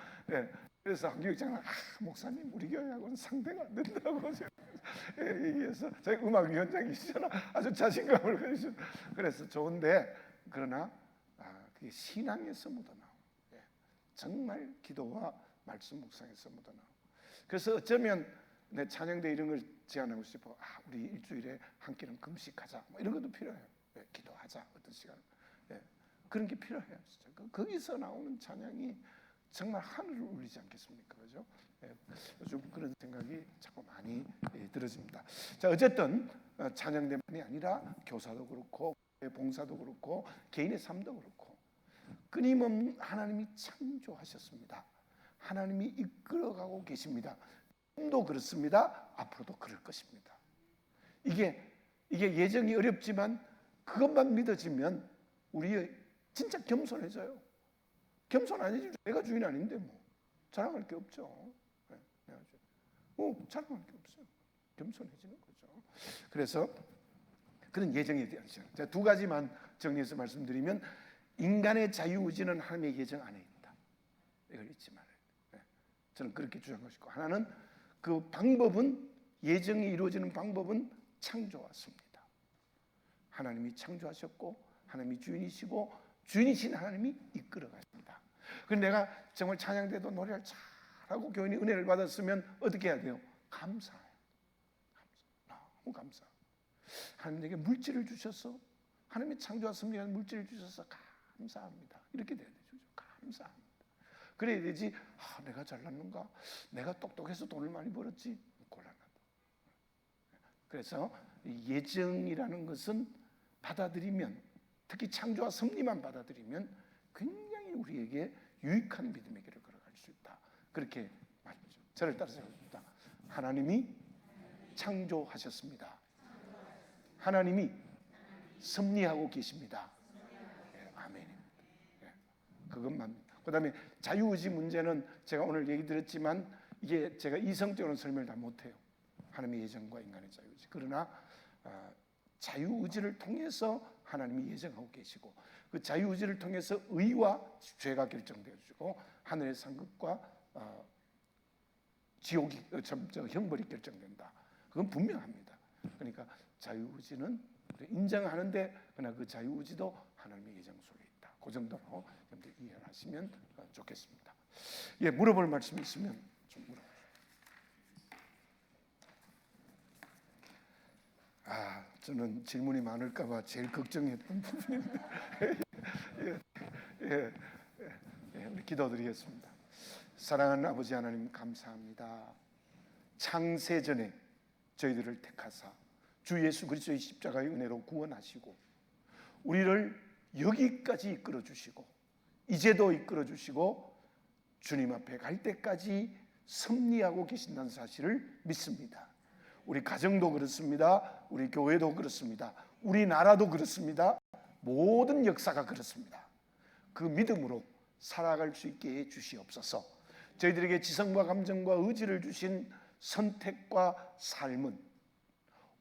그래서 한교육장은 목사님 우리 교회하고는 상대가 안 된다고 얘기해서 저희 음악위원장이시잖아. 아주 자신감을 가지고 그래서 좋은데 그러나 그게 신앙에서 묻어나오. 정말 기도와 말씀 묵상에서 묻어나오. 그래서 어쩌면 내 찬양대 이런 걸 제안하고 싶어. 우리 일주일에 한 끼는 금식하자. 뭐 이런 것도 필요해요. 기도하자 어떤 시간. 그런 게 필요해요. 진짜. 거기서 나오는 찬양이 정말 하늘을 울리지 않겠습니까, 그죠? 요즘 그런 생각이 자꾸 많이 들어집니다. 자, 어쨌든 찬양대만이 아니라 교사도 그렇고 봉사도 그렇고 개인의 삶도 그렇고 끊임없는 하나님이 창조하셨습니다. 하나님이 이끌어가고 계십니다. 지금도 그렇습니다. 앞으로도 그럴 것입니다. 이게 예정이 어렵지만 그것만 믿어지면 우리 진짜 겸손해져요. 겸손 아니지 내가 주인 아닌데 뭐 자랑할 게 없죠. 자랑할 게 없어요. 겸손해지는 거죠. 그래서 그런 예정에 대한 시간. 자, 두 가지만 정리해서 말씀드리면 인간의 자유의지는 하나님의 예정 안에 있다. 이걸 잊지 말아요. 저는 그렇게 주장하고 싶고 하나는 그 방법은 예정이 이루어지는 방법은 창조왔습니다. 하나님이 창조하셨고 하나님이 주인이시고 주인이신 하나님이 이끌어가십니다. 그런데 내가 정말 찬양대도 노래를 잘하고 교인이 은혜를 받았으면 어떻게 해야 돼요? 감사해요. 너무 감사. 하나님 내게 물질을 주셔서 하나님이 창조하셨으면 물질을 주셔서 감사합니다. 이렇게 돼야 되죠. 감사합니다. 그래야 되지. 내가 잘났는가? 내가 똑똑해서 돈을 많이 벌었지? 곤란하다. 그래서 예정이라는 것은 받아들이면, 특히 창조와 섭리만 받아들이면 굉장히 우리에게 유익한 믿음의 길을 걸어갈 수 있다. 그렇게 말이죠. 저를 따라서 해봅니다. 하나님이 창조하셨습니다. 하나님이 섭리하고 계십니다. 아멘입니다. 그것만. 그다음에 자유의지 문제는 제가 오늘 얘기 드렸지만 이게 제가 이성적으로는 설명을 다 못해요. 하나님의 예정과 인간의 자유의지. 그러나 자유의지를 통해서 하나님이 예정하고 계시고 그 자유의지를 통해서 의와 죄가 결정되어지고 하늘의 상급과 지옥이 형벌이 결정된다. 그건 분명합니다. 그러니까 자유의지는 인정하는데 그러나 그 자유의지도 하나님의 예정 속에 있다. 그 정도로 여러분들 이해를 하시면 좋겠습니다. 물어볼 말씀이 있으면 좀 물어보세요. 저는 질문이 많을까봐 제일 걱정했던 부분인데 우리 기도드리겠습니다. 사랑하는 아버지 하나님 감사합니다. 창세전에 저희들을 택하사 주 예수 그리스도의 십자가의 은혜로 구원하시고 우리를 여기까지 이끌어 주시고 이제도 이끌어 주시고 주님 앞에 갈 때까지 섭리하고 계신다는 사실을 믿습니다. 우리 가정도 그렇습니다. 우리 교회도 그렇습니다. 우리나라도 그렇습니다. 모든 역사가 그렇습니다. 그 믿음으로 살아갈 수 있게 해 주시옵소서. 저희들에게 지성과 감정과 의지를 주신 선택과 삶은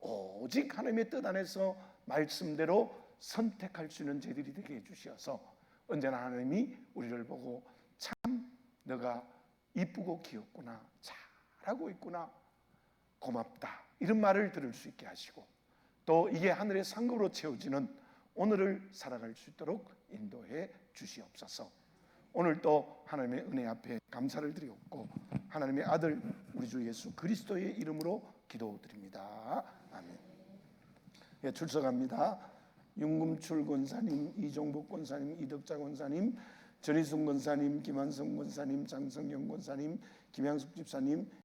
오직 하나님의 뜻 안에서 말씀대로 선택할 수 있는 저희들이 되게 해 주셔서 언제나 하나님이 우리를 보고 참 너가 이쁘고 귀엽구나, 잘하고 있구나, 고맙다, 이런 말을 들을 수 있게 하시고, 또 이게 하늘의 상급으로 채워지는 오늘을 살아갈 수 있도록 인도해 주시옵소서. 오늘 또 하나님의 은혜 앞에 감사를 드리옵고 하나님의 아들 우리 주 예수 그리스도의 이름으로 기도드립니다. 아멘. 예, 출석합니다. 윤금출 권사님, 이종복 권사님, 이덕자 권사님, 전희순 권사님, 김한성 권사님, 장성영 권사님, 김양숙 집사님,